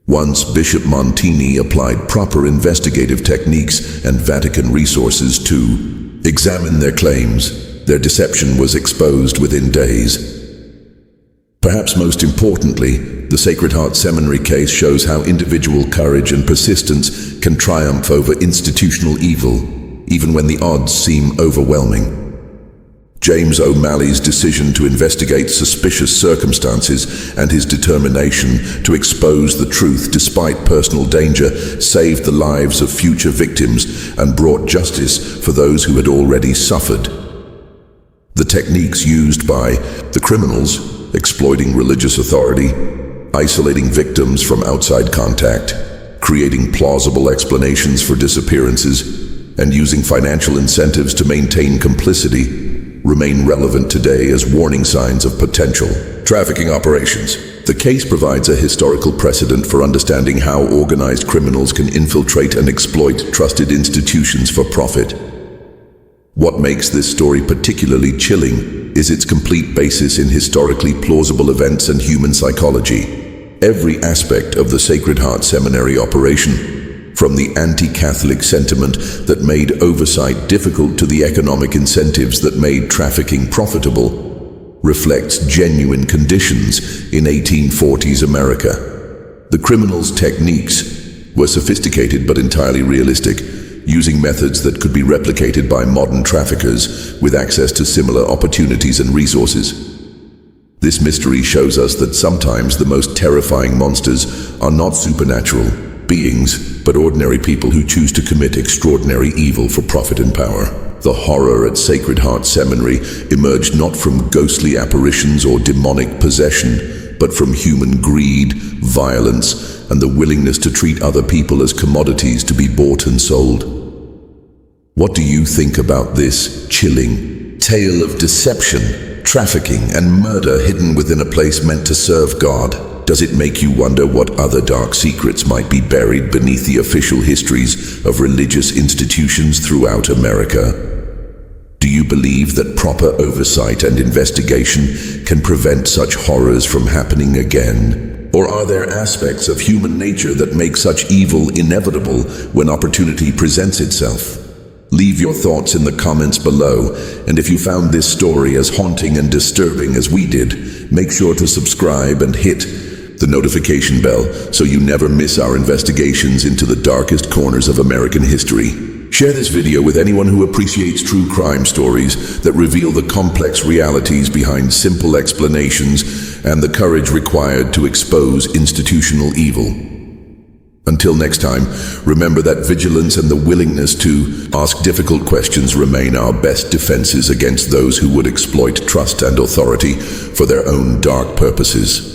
Once Bishop Montini applied proper investigative techniques and Vatican resources to examine their claims, their deception was exposed within days. Perhaps most importantly, the Sacred Heart Seminary case shows how individual courage and persistence can triumph over institutional evil, even when the odds seem overwhelming. James O'Malley's decision to investigate suspicious circumstances and his determination to expose the truth despite personal danger saved the lives of future victims and brought justice for those who had already suffered. The techniques used by the criminals, exploiting religious authority, isolating victims from outside contact, creating plausible explanations for disappearances, and using financial incentives to maintain complicity, remain relevant today as warning signs of potential trafficking operations. The case provides a historical precedent for understanding how organized criminals can infiltrate and exploit trusted institutions for profit. What makes this story particularly chilling is its complete basis in historically plausible events and human psychology. Every aspect of the Sacred Heart Seminary operation, from the anti-Catholic sentiment that made oversight difficult to the economic incentives that made trafficking profitable, reflects genuine conditions in 1840s America. The criminals' techniques were sophisticated but entirely realistic, using methods that could be replicated by modern traffickers with access to similar opportunities and resources. This mystery shows us that sometimes the most terrifying monsters are not supernatural beings, but ordinary people who choose to commit extraordinary evil for profit and power. The horror at Sacred Heart Seminary emerged not from ghostly apparitions or demonic possession, but from human greed, violence, and the willingness to treat other people as commodities to be bought and sold. What do you think about this chilling tale of deception, trafficking, and murder hidden within a place meant to serve God? Does it make you wonder what other dark secrets might be buried beneath the official histories of religious institutions throughout America? Do you believe that proper oversight and investigation can prevent such horrors from happening again? Or are there aspects of human nature that make such evil inevitable when opportunity presents itself? Leave your thoughts in the comments below, and if you found this story as haunting and disturbing as we did, make sure to subscribe and hit the notification bell so you never miss our investigations into the darkest corners of American history. Share this video with anyone who appreciates true crime stories that reveal the complex realities behind simple explanations and the courage required to expose institutional evil. Until next time, remember that vigilance and the willingness to ask difficult questions remain our best defenses against those who would exploit trust and authority for their own dark purposes.